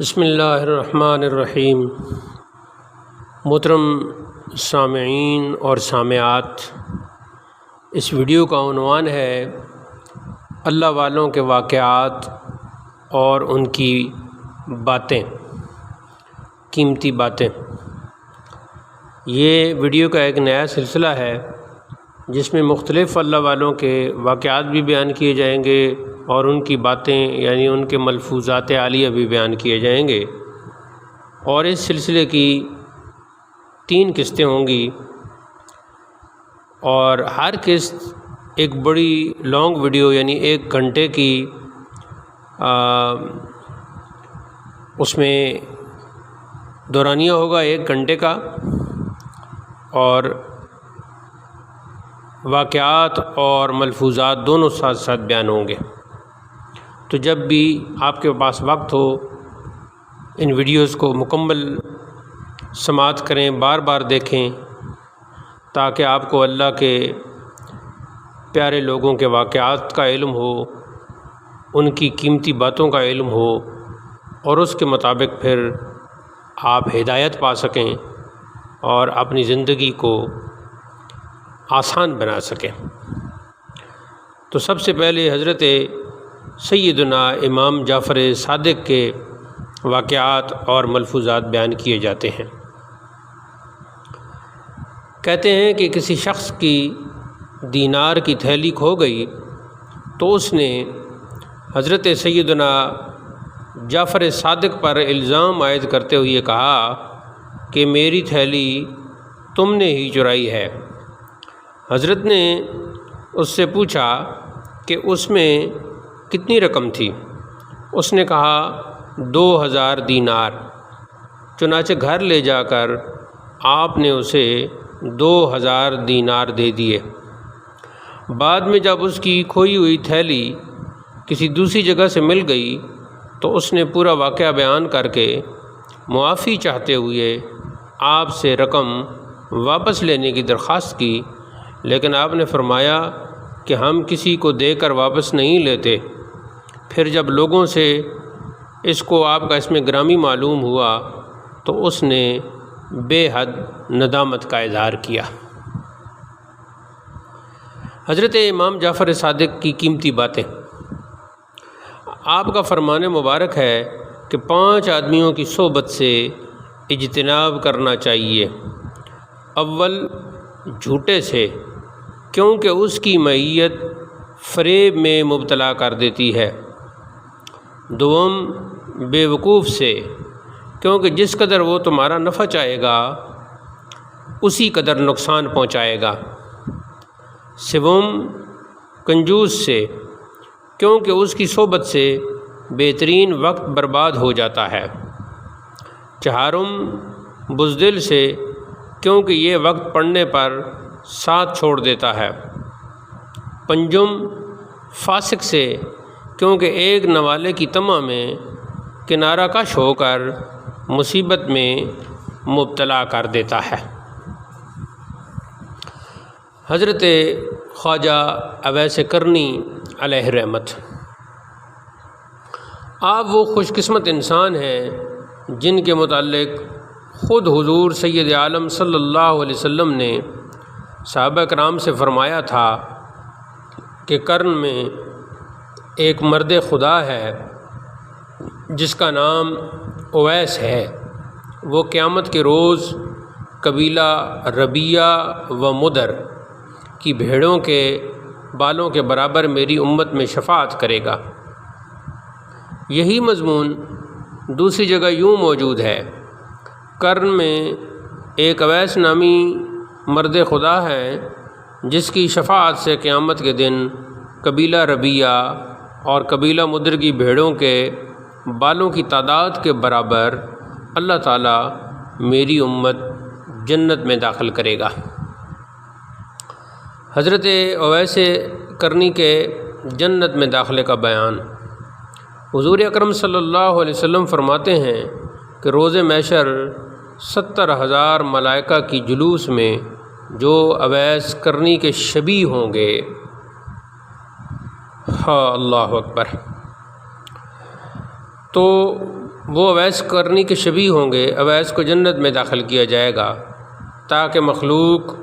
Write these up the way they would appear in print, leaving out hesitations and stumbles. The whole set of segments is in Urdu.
بسم اللہ الرحمن الرحیم۔ محترم سامعین اور سامعات، اس ویڈیو کا عنوان ہے اللہ والوں کے واقعات اور ان کی باتیں، قیمتی باتیں۔ یہ ویڈیو کا ایک نیا سلسلہ ہے جس میں مختلف اللہ والوں کے واقعات بھی بیان کیے جائیں گے اور ان کی باتیں یعنی ان کے ملفوظات عالیہ بھی بیان کیے جائیں گے، اور اس سلسلے کی 3 قسطیں ہوں گی، اور ہر قسط ایک بڑی لانگ ویڈیو یعنی 1 گھنٹے کی اس میں دورانیہ ہوگا 1 گھنٹے کا، اور واقعات اور ملفوظات دونوں ساتھ ساتھ بیان ہوں گے۔ تو جب بھی آپ کے پاس وقت ہو ان ویڈیوز کو مکمل سماعت کریں، بار بار دیکھیں، تاکہ آپ کو اللہ کے پیارے لوگوں کے واقعات کا علم ہو، ان کی قیمتی باتوں کا علم ہو، اور اس کے مطابق پھر آپ ہدایت پا سکیں اور اپنی زندگی کو آسان بنا سکیں۔ تو سب سے پہلے حضرت سیدنا امام جعفر صادق کے واقعات اور ملفوظات بیان کیے جاتے ہیں۔ کہتے ہیں کہ کسی شخص کی دینار کی تھیلی کھو گئی تو اس نے حضرت سیدنا جعفر صادق پر الزام عائد کرتے ہوئے کہا کہ میری تھیلی تم نے ہی چرائی ہے۔ حضرت نے اس سے پوچھا کہ اس میں کتنی رقم تھی؟ اس نے کہا 2000 دینار۔ چنانچہ گھر لے جا کر آپ نے اسے 2000 دینار دے دیے۔ بعد میں جب اس کی کھوئی ہوئی تھیلی کسی دوسری جگہ سے مل گئی تو اس نے پورا واقعہ بیان کر کے معافی چاہتے ہوئے آپ سے رقم واپس لینے کی درخواست کی، لیکن آپ نے فرمایا کہ ہم کسی کو دے کر واپس نہیں لیتے۔ پھر جب لوگوں سے اس کو آپ کا اسم گرامی معلوم ہوا تو اس نے بے حد ندامت کا اظہار کیا۔ حضرت امام جعفر صادق کی قیمتی باتیں۔ آپ کا فرمان مبارک ہے کہ 5 آدمیوں کی صحبت سے اجتناب کرنا چاہیے۔ اول، جھوٹے سے، کیونکہ اس کی معیت فریب میں مبتلا کر دیتی ہے۔ دوم، بے وقوف سے، کیونکہ جس قدر وہ تمہارا نفع چاہے گا اسی قدر نقصان پہنچائے گا۔ سوم، کنجوس سے، کیونکہ اس کی صحبت سے بہترین وقت برباد ہو جاتا ہے۔ چہارم، بزدل سے، کیونکہ یہ وقت پڑنے پر ساتھ چھوڑ دیتا ہے۔ پنجم، فاسق سے، کیونکہ ایک نوالے کی طمع میں کنارہ کش ہو کر مصیبت میں مبتلا کر دیتا ہے۔ حضرت خواجہ اویس کرنی علیہ رحمت۔ آپ وہ خوش قسمت انسان ہیں جن کے متعلق خود حضور سید عالم صلی اللہ علیہ وسلم نے صحابہ کرام سے فرمایا تھا کہ قرن میں ایک مرد خدا ہے جس کا نام اویس ہے، وہ قیامت کے روز قبیلہ ربیہ و مدر کی بھیڑوں کے بالوں کے برابر میری امت میں شفاعت کرے گا۔ یہی مضمون دوسری جگہ یوں موجود ہے، قرن میں ایک اویس نامی مرد خدا ہے جس کی شفاعت سے قیامت کے دن قبیلہ ربیہ اور قبیلہ مدر کی بھیڑوں کے بالوں کی تعداد کے برابر اللہ تعالیٰ میری امت جنت میں داخل کرے گا۔ حضرت اویس کرنی کے جنت میں داخلے کا بیان۔ حضور اکرم صلی اللہ علیہ وسلم فرماتے ہیں کہ روز محشر 70,000 ملائکہ کی جلوس میں جو اویس کرنی کے شبیہ ہوں گے۔ اللہ اکبر۔ تو وہ اویس کرنی کے شبیہ ہوں گے، اویس کو جنت میں داخل کیا جائے گا تاکہ مخلوق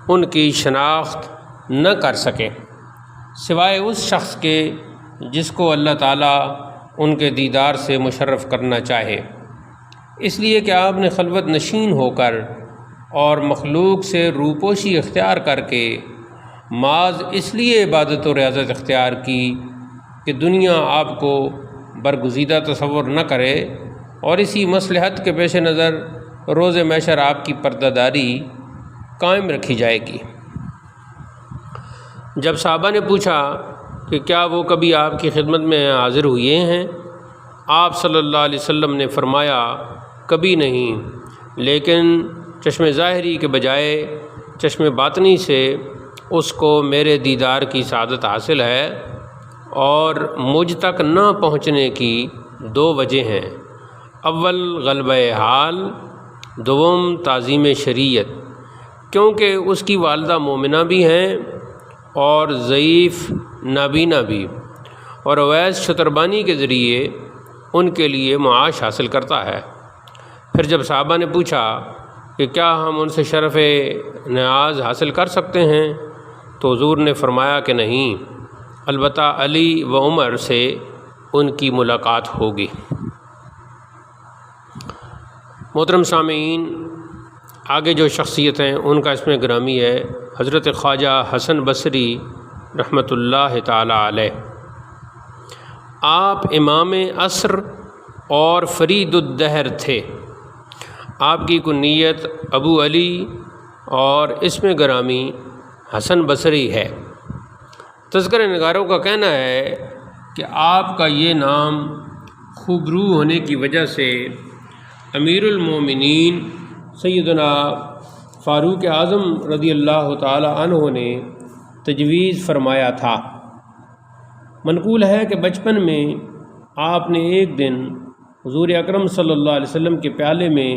ان کی شناخت نہ کر سکے سوائے اس شخص کے جس کو اللہ تعالیٰ ان کے دیدار سے مشرف کرنا چاہے، اس لیے کہ آپ نے خلوت نشین ہو کر اور مخلوق سے روپوشی اختیار کر کے محض اس لیے عبادت و ریاضت اختیار کی کہ دنیا آپ کو برگزیدہ تصور نہ کرے، اور اسی مصلحت کے پیش نظر روز محشر آپ کی پردہ داری قائم رکھی جائے گی۔ جب صحابہ نے پوچھا کہ کیا وہ کبھی آپ کی خدمت میں حاضر ہوئے ہیں، آپ صلی اللہ علیہ وسلم نے فرمایا کبھی نہیں، لیکن چشم ظاہری کے بجائے چشم باطنی سے اس کو میرے دیدار کی سعادت حاصل ہے، اور مجھ تک نہ پہنچنے کی دو وجہ ہیں، اول غلبہ حال، دوم تعظیم شریعت، کیونکہ اس کی والدہ مومنہ بھی ہیں اور ضعیف نابینا بھی، اور اویس شتربانی کے ذریعے ان کے لیے معاش حاصل کرتا ہے۔ پھر جب صحابہ نے پوچھا کہ کیا ہم ان سے شرف نیاز حاصل کر سکتے ہیں، تو حضور نے فرمایا کہ نہیں، البتہ علی و عمر سے ان کی ملاقات ہوگی۔ محترم سامعین، آگے جو شخصیت ہیں ان کا اس میں گرامی ہے حضرت خواجہ حسن بصری رحمۃ اللہ تعالی علیہ۔ آپ امام عصر اور فرید الدہر تھے۔ آپ کی کنیت ابو علی اور اس میں گرامی حسن بصری ہے۔ تذکرہ نگاروں کا کہنا ہے کہ آپ کا یہ نام خوبرو ہونے کی وجہ سے امیر المومنین سیدنا فاروق اعظم رضی اللہ تعالی عنہ نے تجویز فرمایا تھا۔ منقول ہے کہ بچپن میں آپ نے ایک دن حضور اکرم صلی اللہ علیہ وسلم کے پیالے میں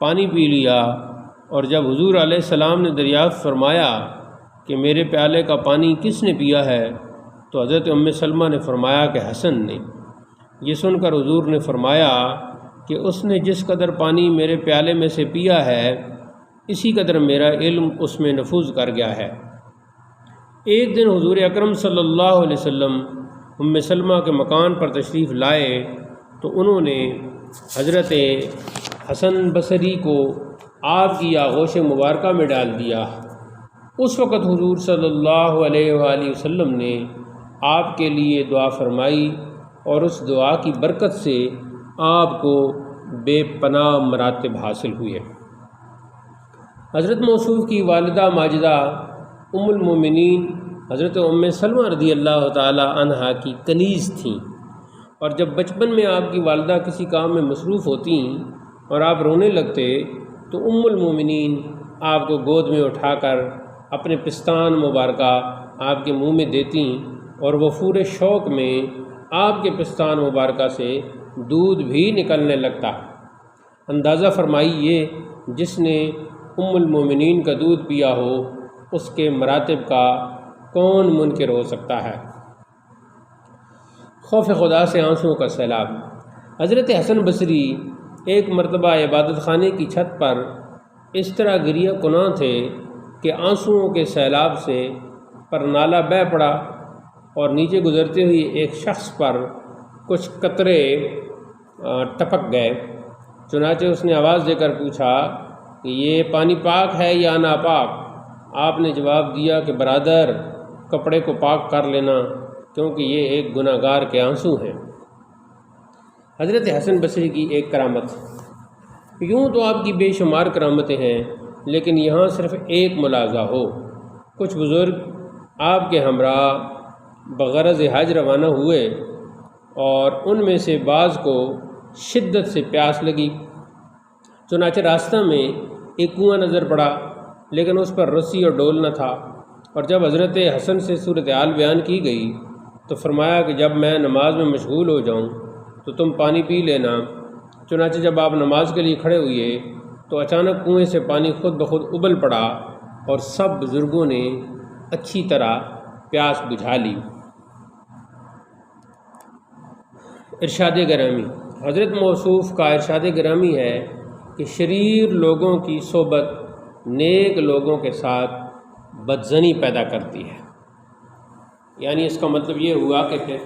پانی پی لیا، اور جب حضور علیہ السلام نے دریافت فرمایا کہ میرے پیالے کا پانی کس نے پیا ہے، تو حضرت ام سلمہ نے فرمایا کہ حسن نے۔ یہ سن کر حضور نے فرمایا کہ اس نے جس قدر پانی میرے پیالے میں سے پیا ہے، اسی قدر میرا علم اس میں نفوذ کر گیا ہے۔ ایک دن حضور اکرم صلی اللہ علیہ وسلم ام سلمہ کے مکان پر تشریف لائے تو انہوں نے حضرت حسن بصری کو آپ کی آغوش مبارکہ میں ڈال دیا۔ اس وقت حضور صلی اللہ علیہ وآلہ وسلم نے آپ کے لیے دعا فرمائی، اور اس دعا کی برکت سے آپ کو بے پناہ مراتب حاصل ہوئے۔ حضرت موصوف کی والدہ ماجدہ ام المومنین حضرت ام سلمہ رضی اللہ تعالی عنہا کی کنیز تھیں، اور جب بچپن میں آپ کی والدہ کسی کام میں مصروف ہوتیں اور آپ رونے لگتے تو ام المومنین آپ کو گود میں اٹھا کر اپنے پستان مبارکہ آپ کے منہ میں دیتیں، اور وہ پورے شوق میں آپ کے پستان مبارکہ سے دودھ بھی نکلنے لگتا۔ اندازہ فرمائیے، جس نے ام المومنین کا دودھ پیا ہو اس کے مراتب کا کون منکر ہو سکتا ہے۔ خوف خدا سے آنسوؤں کا سیلاب۔ حضرت حسن بصری ایک مرتبہ عبادت خانے کی چھت پر اس طرح گریہ کناں تھے کہ آنسوؤں کے سیلاب سے پر نالہ بہہ پڑا، اور نیچے گزرتے ہوئے ایک شخص پر کچھ قطرے ٹپک گئے۔ چنانچہ اس نے آواز دے کر پوچھا کہ یہ پانی پاک ہے یا ناپاک؟ آپ نے جواب دیا کہ برادر، کپڑے کو پاک کر لینا، کیونکہ یہ ایک گناہ گار کے آنسو ہیں۔ حضرت حسن بصری کی ایک کرامت۔ یوں تو آپ کی بے شمار کرامتیں ہیں، لیکن یہاں صرف ایک ملاحظہ ہو۔ کچھ بزرگ آپ کے ہمراہ بغرض حج روانہ ہوئے، اور ان میں سے بعض کو شدت سے پیاس لگی۔ چنانچہ راستہ میں ایک کنواں نظر پڑا، لیکن اس پر رسی اور ڈول نہ تھا، اور جب حضرت حسن سے صورتحال بیان کی گئی تو فرمایا کہ جب میں نماز میں مشغول ہو جاؤں تو تم پانی پی لینا۔ چنانچہ جب آپ نماز کے لیے کھڑے ہوئے تو اچانک کنویں سے پانی خود بخود ابل پڑا، اور سب بزرگوں نے اچھی طرح پیاس بجھا لی۔ ارشاد گرامی، حضرت موصوف کا ارشاد گرامی ہے کہ شریر لوگوں کی صحبت نیک لوگوں کے ساتھ بدظنی پیدا کرتی ہے، یعنی اس کا مطلب یہ ہوا کہ پھر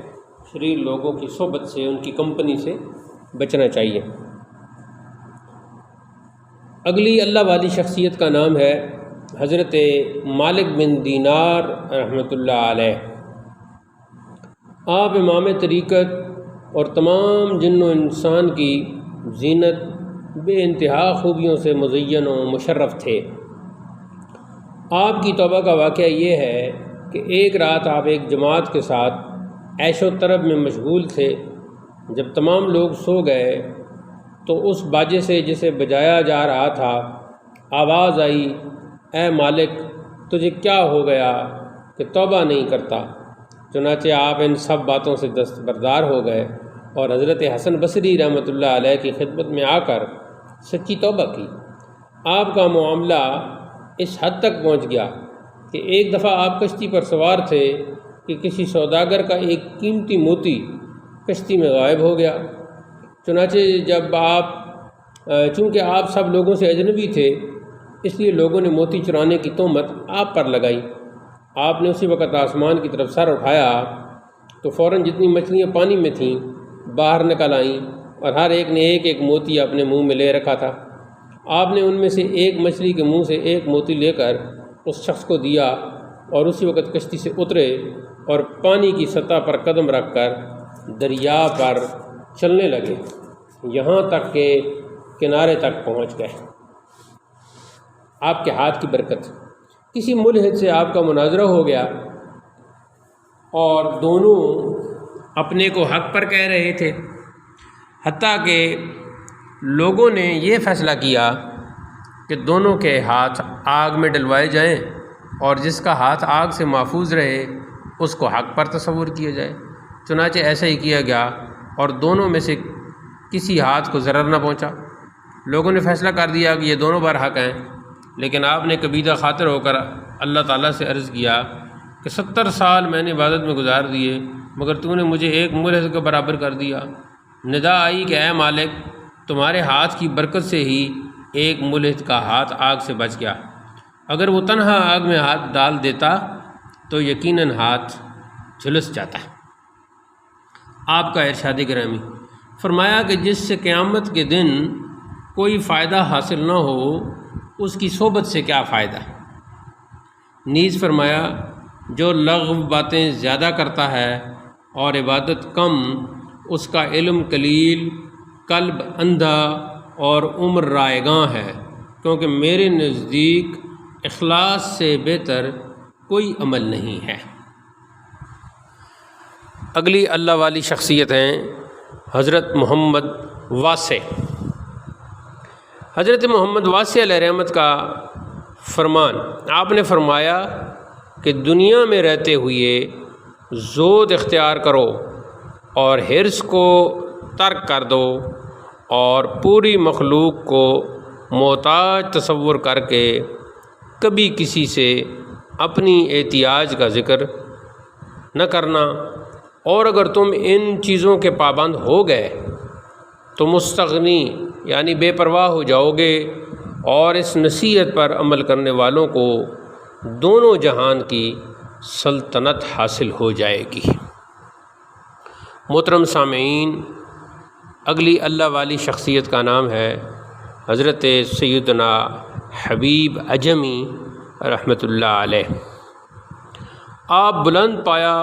شریر لوگوں کی صحبت سے، ان کی کمپنی سے بچنا چاہیے۔ اگلی اللہ والی شخصیت کا نام ہے حضرت مالک بن دینار رحمۃ اللہ علیہ۔ آپ امام طریقت اور تمام جن و انسان کی زینت بے انتہا خوبیوں سے مزین و مشرف تھے۔ آپ کی توبہ کا واقعہ یہ ہے کہ ایک رات آپ ایک جماعت کے ساتھ عیش و طرب میں مشغول تھے۔ جب تمام لوگ سو گئے تو اس باجے سے جسے بجایا جا رہا تھا آواز آئی، اے مالک تجھے کیا ہو گیا کہ توبہ نہیں کرتا؟ چنانچہ آپ ان سب باتوں سے دستبردار ہو گئے اور حضرت حسن بصری رحمۃ اللہ علیہ کی خدمت میں آ کر سچی توبہ کی۔ آپ کا معاملہ اس حد تک پہنچ گیا کہ ایک دفعہ آپ کشتی پر سوار تھے کہ کسی سوداگر کا ایک قیمتی موتی کشتی میں غائب ہو گیا۔ چنانچہ چونکہ آپ سب لوگوں سے اجنبی تھے، اس لیے لوگوں نے موتی چرانے کی تہمت آپ پر لگائی۔ آپ نے اسی وقت آسمان کی طرف سر اٹھایا تو فوراً جتنی مچھلیاں پانی میں تھیں باہر نکل آئیں اور ہر ایک نے ایک ایک موتی اپنے منہ میں لے رکھا تھا۔ آپ نے ان میں سے ایک مچھلی کے منہ سے ایک موتی لے کر اس شخص کو دیا اور اسی وقت کشتی سے اترے اور پانی کی سطح پر قدم رکھ کر دریا پر چلنے لگے، یہاں تک کہ کنارے تک پہنچ گئے۔ آپ کے ہاتھ کی برکت، کسی ملحد سے آپ کا مناظرہ ہو گیا اور دونوں اپنے کو حق پر کہہ رہے تھے، حتیٰ کہ لوگوں نے یہ فیصلہ کیا کہ دونوں کے ہاتھ آگ میں ڈلوائے جائیں اور جس کا ہاتھ آگ سے محفوظ رہے اس کو حق پر تصور کیا جائے۔ چنانچہ ایسا ہی کیا گیا اور دونوں میں سے کسی ہاتھ کو ضرر نہ پہنچا۔ لوگوں نے فیصلہ کر دیا کہ یہ دونوں بر حق ہیں، لیکن آپ نے کبیدہ خاطر ہو کر اللہ تعالیٰ سے عرض کیا کہ 70 سال میں نے عبادت میں گزار دیے مگر تو نے مجھے ایک ملحد کے برابر کر دیا۔ ندا آئی کہ اے مالک تمہارے ہاتھ کی برکت سے ہی ایک ملحد کا ہاتھ آگ سے بچ گیا، اگر وہ تنہا آگ میں ہاتھ ڈال دیتا تو یقیناً ہاتھ جھلس جاتا۔ آپ کا ارشاد گرامی، فرمایا کہ جس سے قیامت کے دن کوئی فائدہ حاصل نہ ہو اس کی صحبت سے کیا فائدہ۔ نیز فرمایا جو لغو باتیں زیادہ کرتا ہے اور عبادت کم، اس کا علم قلیل، قلب اندھا اور عمر رائگاں ہے، کیونکہ میرے نزدیک اخلاص سے بہتر کوئی عمل نہیں ہے۔ اگلی اللہ والی شخصیت ہیں حضرت محمد واسع۔ حضرت محمد واسع علیہ رحمت کا فرمان، آپ نے فرمایا کہ دنیا میں رہتے ہوئے زہد اختیار کرو اور حرص کو ترک کر دو اور پوری مخلوق کو محتاج تصور کر کے کبھی کسی سے اپنی احتیاج کا ذکر نہ کرنا، اور اگر تم ان چیزوں کے پابند ہو گئے تو مستغنی یعنی بے پرواہ ہو جاؤ گے اور اس نصیحت پر عمل کرنے والوں کو دونوں جہان کی سلطنت حاصل ہو جائے گی۔ محترم سامعین، اگلی اللہ والی شخصیت کا نام ہے حضرت سیدنا حبیب عجمی رحمۃ اللہ علیہ۔ آپ بلند پایا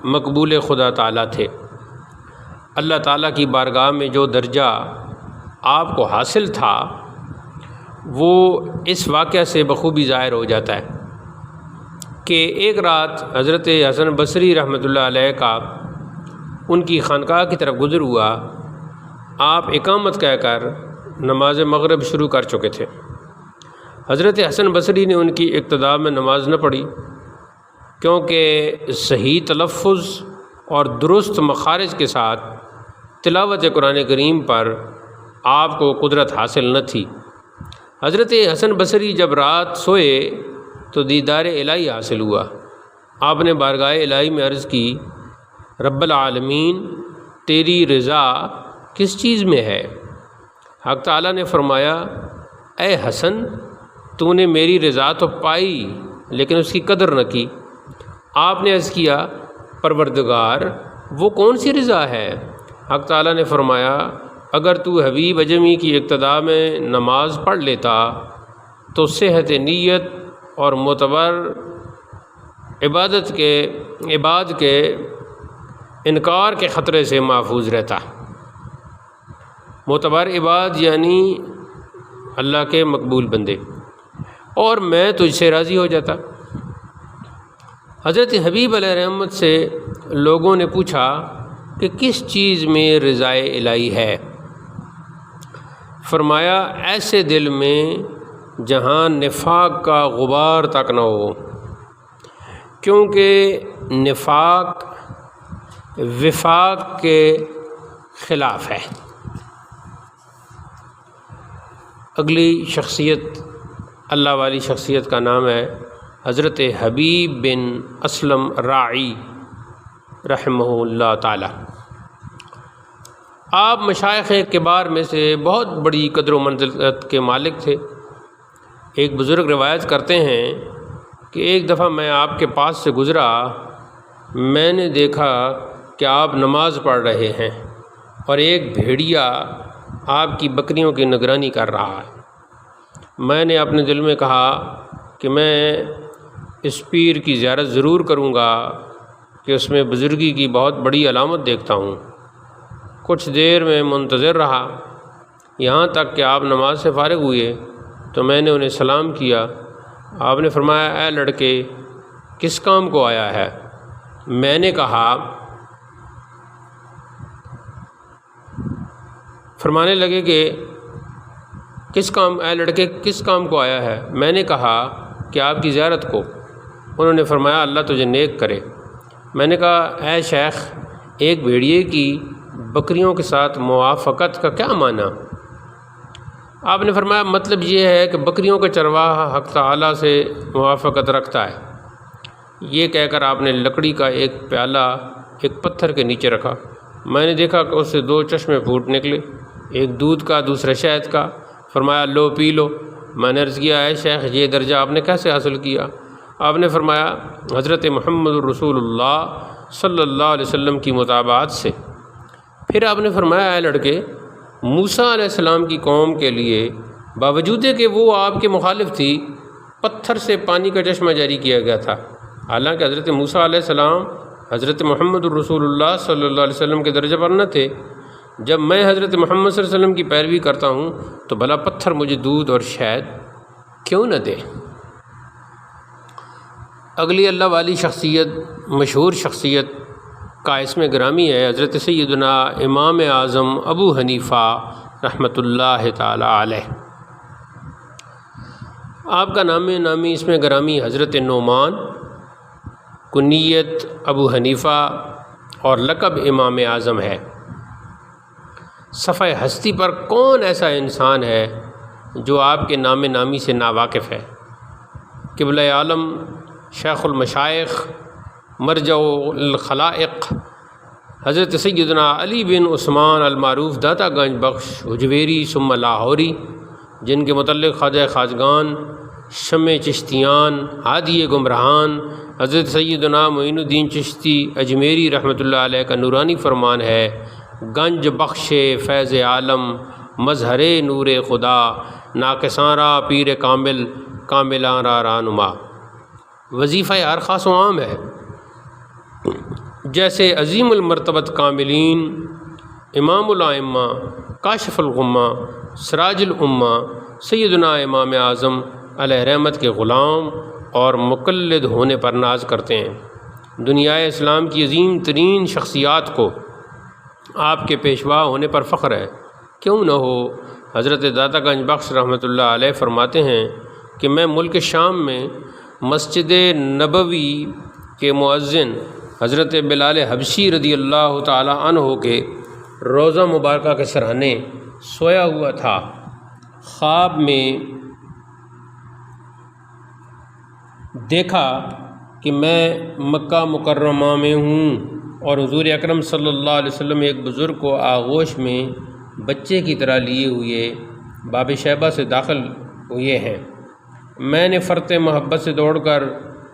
مقبول خدا تعالیٰ تھے۔ اللہ تعالیٰ کی بارگاہ میں جو درجہ آپ کو حاصل تھا وہ اس واقعہ سے بخوبی ظاہر ہو جاتا ہے کہ ایک رات حضرت حسن بصری رحمۃ اللہ علیہ کا ان کی خانقاہ کی طرف گزر ہوا۔ آپ اقامت کہہ کر نماز مغرب شروع کر چکے تھے۔ حضرت حسن بصری نے ان کی اقتداء میں نماز نہ پڑھی، کیونکہ صحیح تلفظ اور درست مخارج کے ساتھ تلاوت قرآن کریم پر آپ کو قدرت حاصل نہ تھی۔ حضرت حسن بصری جب رات سوئے تو دیدار الہی حاصل ہوا۔ آپ نے بارگاہ الہی میں عرض کی، رب العالمین تیری رضا کس چیز میں ہے؟ حق تعالیٰ نے فرمایا اے حسن تو نے میری رضا تو پائی لیکن اس کی قدر نہ کی۔ آپ نے عرض کیا پروردگار وہ کون سی رضا ہے؟ حق تعالیٰ نے فرمایا اگر تو حبیب اجمی کی اقتداء میں نماز پڑھ لیتا تو صحت نیت اور معتبر عباد کے انکار کے خطرے سے محفوظ رہتا۔ معتبر عباد یعنی اللہ کے مقبول بندے، اور میں تجھ سے راضی ہو جاتا۔ حضرت حبیب علیہ رحمت سے لوگوں نے پوچھا کہ کس چیز میں رضائے الہی ہے؟ فرمایا ایسے دل میں جہاں نفاق کا غبار تک نہ ہو، کیونکہ نفاق وفاق کے خلاف ہے۔ اگلی شخصیت اللہ والی شخصیت کا نام ہے حضرت حبیب بن اسلم راعی رحمہ اللہ تعالی۔ آپ مشائخ کبار میں سے بہت بڑی قدر و منزلت کے مالک تھے۔ ایک بزرگ روایت کرتے ہیں کہ ایک دفعہ میں آپ کے پاس سے گزرا، میں نے دیکھا کہ آپ نماز پڑھ رہے ہیں اور ایک بھیڑیا آپ کی بکریوں کی نگرانی کر رہا ہے۔ میں نے اپنے دل میں کہا کہ میں اس پیر کی زیارت ضرور کروں گا کہ اس میں بزرگی کی بہت بڑی علامت دیکھتا ہوں۔ کچھ دیر میں منتظر رہا، یہاں تک کہ آپ نماز سے فارغ ہوئے تو میں نے انہیں سلام کیا۔ آپ نے فرمایا اے لڑکے کس کام کو آیا ہے؟ میں نے کہا، فرمانے لگے کہ اے لڑکے کس کام کو آیا ہے؟ میں نے کہا کہ آپ کی زیارت کو۔ انہوں نے فرمایا اللہ تجھے نیک کرے۔ میں نے کہا اے شیخ ایک بھیڑیے کی بکریوں کے ساتھ موافقت کا کیا معنی؟ آپ نے فرمایا مطلب یہ ہے کہ بکریوں کا چرواہا حق تعالیٰ سے موافقت رکھتا ہے۔ یہ کہہ کر آپ نے لکڑی کا ایک پیالہ ایک پتھر کے نیچے رکھا۔ میں نے دیکھا کہ اس سے 2 چشمے پھوٹ نکلے، ایک دودھ کا دوسرا شہد کا۔ فرمایا لو پی لو۔ میں نے عرض کیا اے شیخ یہ درجہ آپ نے کیسے حاصل کیا؟ آپ نے فرمایا حضرت محمد رسول اللہ صلی اللہ علیہ وسلم کی مطابعت سے۔ پھر آپ نے فرمایا اے لڑکے موسیٰ علیہ السلام کی قوم کے لیے باوجود کہ وہ آپ کے مخالف تھی پتھر سے پانی کا چشمہ جاری کیا گیا تھا، حالانکہ حضرت موسیٰ علیہ السلام حضرت محمد رسول اللہ صلی اللہ علیہ وسلم کے درجہ پر نہ تھے۔ جب میں حضرت محمد صلی اللہ علیہ وسلم کی پیروی کرتا ہوں تو بھلا پتھر مجھے دودھ اور شہد کیوں نہ دے؟ اگلی اللہ والی شخصیت مشہور شخصیت کا اسم گرامی ہے حضرت سیدنا امام اعظم ابو حنیفہ رحمۃ اللہ تعالی علیہ۔ آپ کا نامی اسم گرامی حضرت نعمان، کنیت ابو حنیفہ اور لقب امام اعظم ہے۔ صفحہ ہستی پر کون ایسا انسان ہے جو آپ کے نامی سے ناواقف ہے؟ قبلہ عالم، شیخ المشائخ، مرجع الخلائق حضرت سیدنا علی بن عثمان المعروف داتا گنج بخش حجویری ثم لاہوری، جن کے متعلق خواجہ خواجگان، شمع چشتیان، ہادی گمراہان حضرت سیدنا معین الدین چشتی اجمیری رحمۃ اللہ علیہ کا نورانی فرمان ہے، گنج بخش فیض عالم مظہر نور خدا، ناقصاں را پیر کامل کاملاں را رہنما۔ وظیفہ ہر خاص و عام ہے، جیسے عظیم المرتبت کاملین، امام الائمہ، کاشف الغمہ، سراج الامہ سیدنا امام اعظم علیہ رحمت کے غلام اور مقلد ہونے پر ناز کرتے ہیں۔ دنیا اسلام کی عظیم ترین شخصیات کو آپ کے پیشوا ہونے پر فخر ہے، کیوں نہ ہو؟ حضرت داتا گنج بخش رحمۃ اللہ علیہ فرماتے ہیں کہ میں ملک شام میں مسجد نبوی کے مؤذن حضرت بلال حبشی رضی اللہ تعالی عنہ کے روضہ مبارکہ کے سرہانے سویا ہوا تھا۔ خواب میں دیکھا کہ میں مکہ مکرمہ میں ہوں اور حضور اکرم صلی اللہ علیہ وسلم ایک بزرگ کو آغوش میں بچے کی طرح لیے ہوئے باب شیبہ سے داخل ہوئے ہیں۔ میں نے فرط محبت سے دوڑ کر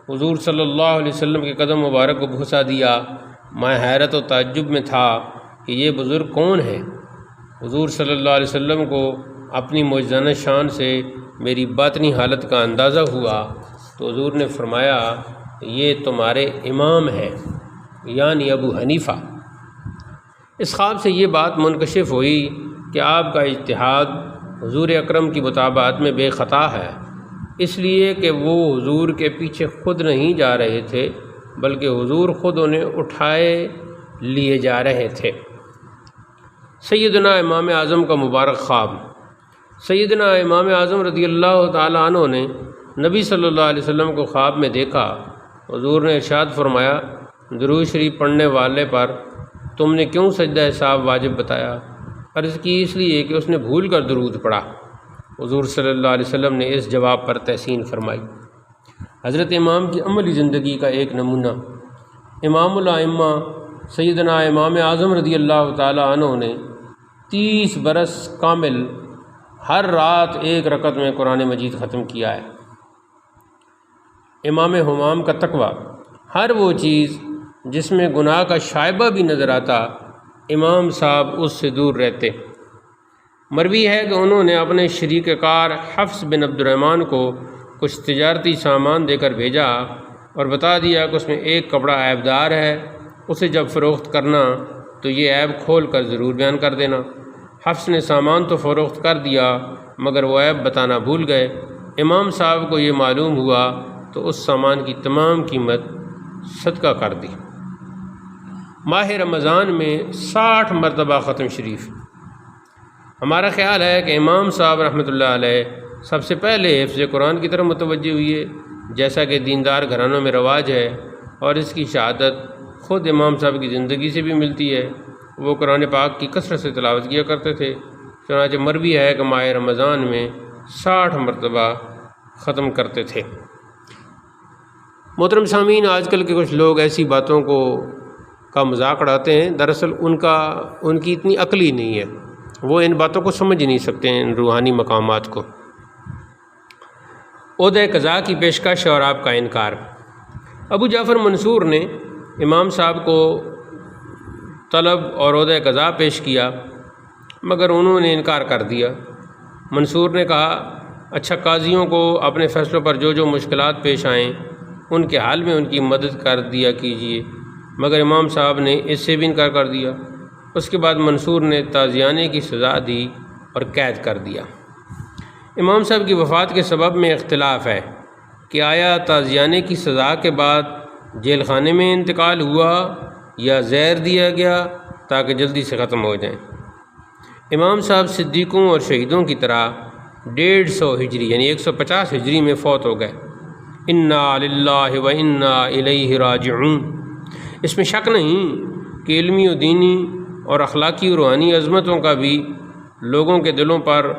حضور صلی اللہ علیہ وسلم کے قدم مبارک کو بوسہ دیا۔ میں حیرت و تعجب میں تھا کہ یہ بزرگ کون ہے۔ حضور صلی اللہ علیہ وسلم کو اپنی معجزانہ شان سے میری باطنی حالت کا اندازہ ہوا تو حضور نے فرمایا یہ تمہارے امام ہیں، یعنی ابو حنیفہ۔ اس خواب سے یہ بات منکشف ہوئی کہ آپ کا اجتہاد حضور اکرم کی مطابقت میں بے خطا ہے، اس لیے کہ وہ حضور کے پیچھے خود نہیں جا رہے تھے بلکہ حضور خود انہیں اٹھائے لیے جا رہے تھے۔ سیدنا امام اعظم کا مبارک خواب۔ سیدنا امام اعظم رضی اللہ تعالیٰ عنہ نے نبی صلی اللہ علیہ وسلم کو خواب میں دیکھا۔ حضور نے ارشاد فرمایا درود شریف پڑھنے والے پر تم نے کیوں سجدہ سہو واجب بتایا؟ عرض کی اس لیے کہ اس نے بھول کر درود پڑھا۔ حضور صلی اللہ علیہ وسلم نے اس جواب پر تحسین فرمائی۔ حضرت امام کی عملی زندگی کا ایک نمونہ۔ امام الائمہ سیدنا امام اعظم رضی اللہ تعالیٰ عنہ نے 30 برس کامل ہر رات ایک رکعت میں قرآن مجید ختم کیا ہے۔ امام ہمام کا تقویٰ، ہر وہ چیز جس میں گناہ کا شائبہ بھی نظر آتا امام صاحب اس سے دور رہتے۔ مروی ہے کہ انہوں نے اپنے شریک کار حفص بن عبد الرحمن کو کچھ تجارتی سامان دے کر بھیجا اور بتا دیا کہ اس میں ایک کپڑا عیب دار ہے، اسے جب فروخت کرنا تو یہ عیب کھول کر ضرور بیان کر دینا۔ حفص نے سامان تو فروخت کر دیا مگر وہ عیب بتانا بھول گئے۔ امام صاحب کو یہ معلوم ہوا تو اس سامان کی تمام قیمت صدقہ کر دی۔ ماہ رمضان میں 60 مرتبہ ختم شریف۔ ہمارا خیال ہے کہ امام صاحب رحمۃ اللہ علیہ سب سے پہلے حفظ قرآن کی طرف متوجہ ہوئے، جیسا کہ دیندار گھرانوں میں رواج ہے، اور اس کی شہادت خود امام صاحب کی زندگی سے بھی ملتی ہے۔ وہ قرآن پاک کی کثرت سے تلاوت کیا کرتے تھے، چنانچہ مروی ہے کہ ماہ رمضان میں 60 مرتبہ ختم کرتے تھے۔ محترم سامعین، آج کل کے کچھ لوگ ایسی باتوں کا مذاق اڑاتے ہیں، دراصل ان کی اتنی عقل ہی نہیں ہے، وہ ان باتوں کو سمجھ نہیں سکتے ہیں، ان روحانی مقامات کو۔ عہدہ قضا کی پیشکش اور آپ کا انکار۔ ابو جعفر منصور نے امام صاحب کو طلب اور عہدہ قضا پیش کیا مگر انہوں نے انکار کر دیا۔ منصور نے کہا اچھا، قاضیوں کو اپنے فیصلوں پر جو مشکلات پیش آئیں ان کے حل میں ان کی مدد کر دیا کیجیے، مگر امام صاحب نے اس سے بھی انکار کر دیا۔ اس کے بعد منصور نے تازیانے کی سزا دی اور قید کر دیا۔ امام صاحب کی وفات کے سبب میں اختلاف ہے کہ آیا تازیانے کی سزا کے بعد جیل خانے میں انتقال ہوا یا زہر دیا گیا تاکہ جلدی سے ختم ہو جائیں۔ امام صاحب صدیقوں اور شہیدوں کی طرح 150 ہجری یعنی 150 ہجری میں فوت ہو گئے۔ انا للہ و انا الیہ راجعون۔ اس میں شک نہیں کہ علمی و دینی اور اخلاقی و روحانی عظمتوں کا بھی لوگوں کے دلوں پر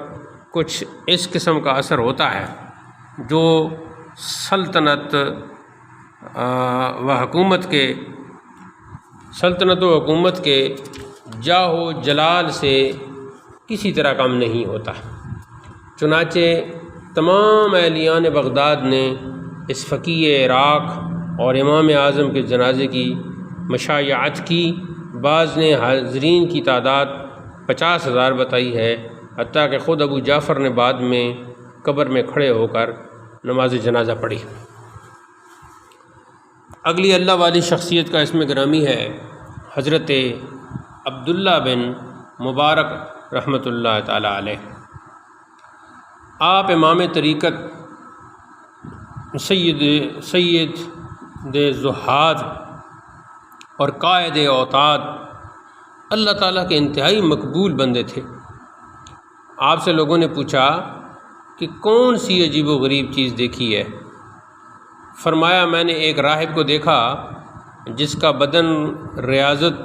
کچھ اس قسم کا اثر ہوتا ہے جو سلطنت و حکومت کے جاہ و جلال سے کسی طرح کم نہیں ہوتا۔ چنانچہ تمام اہلیان بغداد نے اس فقیہ عراق اور امام اعظم کے جنازے کی مشایعت کی۔ بعض نے حاضرین کی تعداد 50,000 بتائی ہے، حتیٰ کہ خود ابو جعفر نے بعد میں قبر میں کھڑے ہو کر نماز جنازہ پڑھی۔ اگلی اللہ والی شخصیت کا اسم گرامی ہے حضرت عبداللہ بن مبارک رحمۃ اللہ تعالیٰ علیہ۔ آپ امام طریقت، سید زہاد اور قائد اوتاد، اللہ تعالیٰ کے انتہائی مقبول بندے تھے۔ آپ سے لوگوں نے پوچھا کہ کون سی عجیب و غریب چیز دیکھی ہے؟ فرمایا میں نے ایک راہب کو دیکھا جس کا بدن ریاضت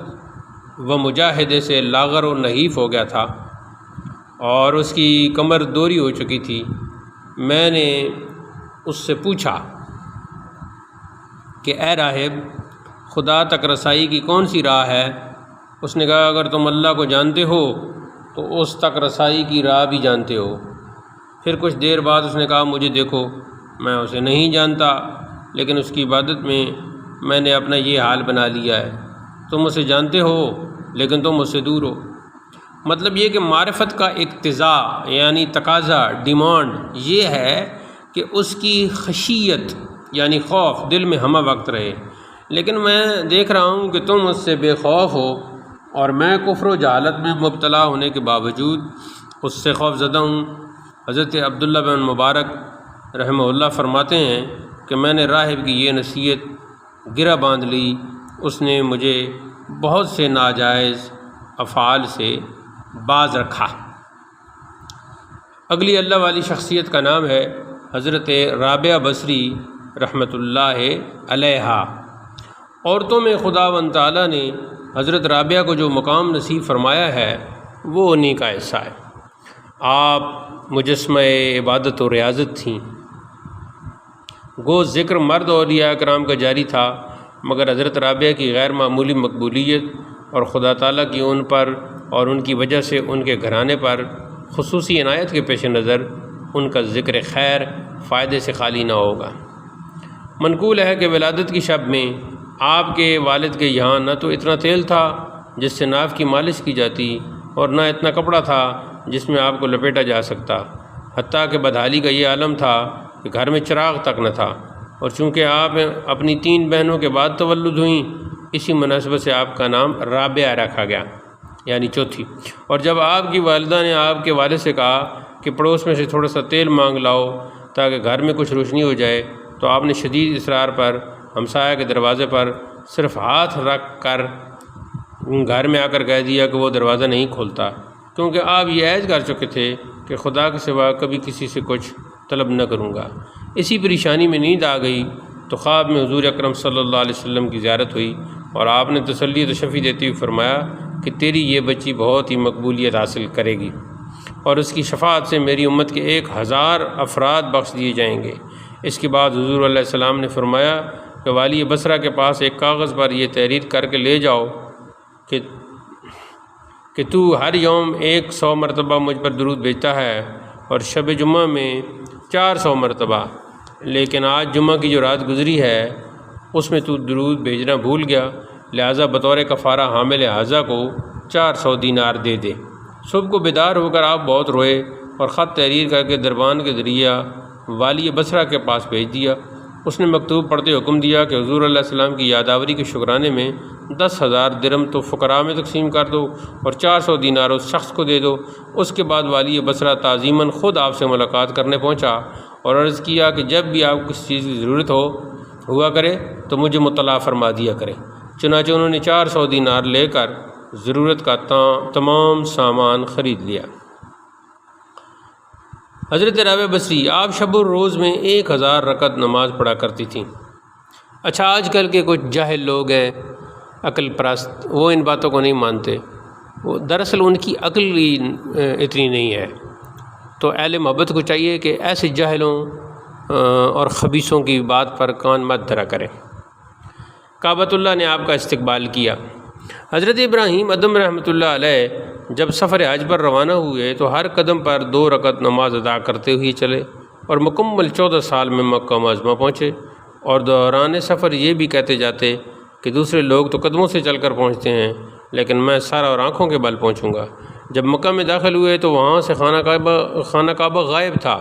و مجاہدے سے لاغر و نحیف ہو گیا تھا اور اس کی کمر دوری ہو چکی تھی۔ میں نے اس سے پوچھا کہ اے راہب، خدا تک رسائی کی کون سی راہ ہے؟ اس نے کہا اگر تم اللہ کو جانتے ہو تو اس تک رسائی کی راہ بھی جانتے ہو۔ پھر کچھ دیر بعد اس نے کہا مجھے دیکھو، میں اسے نہیں جانتا، لیکن اس کی عبادت میں نے اپنا یہ حال بنا لیا ہے۔ تم اسے جانتے ہو لیکن تم اس سے دور ہو۔ مطلب یہ کہ معرفت کا اقتضا یعنی تقاضا، ڈیمانڈ یہ ہے کہ اس کی خشیت یعنی خوف دل میں ہمہ وقت رہے، لیکن میں دیکھ رہا ہوں کہ تم اس سے بے خوف ہو اور میں کفر و جہالت میں مبتلا ہونے کے باوجود اس سے خوف زدہ ہوں۔ حضرت عبداللہ بن مبارک رحمہ اللہ فرماتے ہیں کہ میں نے راہب کی یہ نصیحت گرہ باندھ لی، اس نے مجھے بہت سے ناجائز افعال سے باز رکھا۔ اگلی اللہ والی شخصیت کا نام ہے حضرت رابعہ بصری رحمۃ اللہ علیہا۔ عورتوں میں خداوند تعالیٰ نے حضرت رابعہ کو جو مقام نصیب فرمایا ہے وہ انہی کا حصہ ہے۔ آپ مجسمہ عبادت و ریاضت تھیں، گو ذکر مرد اولیاء کرام کا جاری تھا، مگر حضرت رابعہ کی غیر معمولی مقبولیت اور خدا تعالیٰ کی ان پر اور ان کی وجہ سے ان کے گھرانے پر خصوصی عنایت کے پیش نظر ان کا ذکر خیر فائدے سے خالی نہ ہوگا۔ منقول ہے کہ ولادت کی شب میں آپ کے والد کے یہاں نہ تو اتنا تیل تھا جس سے ناف کی مالش کی جاتی اور نہ اتنا کپڑا تھا جس میں آپ کو لپیٹا جا سکتا، حتیٰ کہ بدحالی کا یہ عالم تھا کہ گھر میں چراغ تک نہ تھا، اور چونکہ آپ اپنی 3 بہنوں کے بعد تولد ہوئیں اسی مناسبت سے آپ کا نام رابعہ رکھا گیا یعنی چوتھی۔ اور جب آپ کی والدہ نے آپ کے والد سے کہا کہ پڑوس میں سے تھوڑا سا تیل مانگ لاؤ تاکہ گھر میں کچھ روشنی ہو جائے، تو آپ نے شدید اصرار پر ہمسایہ کے دروازے پر صرف ہاتھ رکھ کر گھر میں آ کر کہہ دیا کہ وہ دروازہ نہیں کھولتا، کیونکہ آپ یہ عہد کر چکے تھے کہ خدا کے سوا کبھی کسی سے کچھ طلب نہ کروں گا۔ اسی پریشانی میں نیند آ گئی تو خواب میں حضور اکرم صلی اللہ علیہ وسلم کی زیارت ہوئی اور آپ نے تسلی و تشفی دیتے ہوئے فرمایا کہ تیری یہ بچی بہت ہی مقبولیت حاصل کرے گی اور اس کی شفاعت سے میری امت کے 1000 افراد بخش دیے جائیں گے۔ اس کے بعد حضور علیہ السلام نے فرمایا کہ والی بصرہ کے پاس ایک کاغذ پر یہ تحریر کر کے لے جاؤ کہ تو ہر یوم 100 مرتبہ مجھ پر درود بھیجتا ہے اور شب جمعہ میں 400 مرتبہ، لیکن آج جمعہ کی جو رات گزری ہے اس میں تو درود بھیجنا بھول گیا، لہٰذا بطور کفارہ حامل حاضہ کو 400 دینار دے دے۔ صبح کو بیدار ہو کر آپ بہت روئے اور خط تحریر کر کے دربان کے ذریعہ والی بصرہ کے پاس بھیج دیا۔ اس نے مکتوب پڑھتے حکم دیا کہ حضور علیہ السلام کی یادآوری کے شکرانے میں 10,000 درم تو فقراء میں تقسیم کر دو اور 400 دینار اس شخص کو دے دو۔ اس کے بعد والی بصرہ تعظیماً خود آپ سے ملاقات کرنے پہنچا اور عرض کیا کہ جب بھی آپ کو کسی چیز کی ضرورت ہوا کرے تو مجھے مطلع فرما دیا کرے۔ چنانچہ انہوں نے 400 دینار لے کر ضرورت کا تمام سامان خرید لیا۔ حضرت رابعہ بصری آپ شب و روز میں 1000 رکعت نماز پڑھا کرتی تھیں۔ اچھا، آج کل کے کچھ جاہل لوگ ہیں، عقل پرست، وہ ان باتوں کو نہیں مانتے، وہ دراصل ان کی عقل ہی اتنی نہیں ہے۔ تو اہل محبت کو چاہیے کہ ایسے جاہلوں اور خبیثوں کی بات پر کان مت دھرا کریں۔ کعبۃ اللہ نے آپ کا استقبال کیا۔ حضرت ابراہیم ادم رحمۃ اللہ علیہ جب سفر حج پر روانہ ہوئے تو ہر قدم پر 2 رکعت نماز ادا کرتے ہوئے چلے اور مکمل 14 سال میں مکہ معظمہ پہنچے، اور دوران سفر یہ بھی کہتے جاتے کہ دوسرے لوگ تو قدموں سے چل کر پہنچتے ہیں لیکن میں سر اور آنکھوں کے بل پہنچوں گا۔ جب مکہ میں داخل ہوئے تو وہاں سے خانہ کعبہ غائب تھا،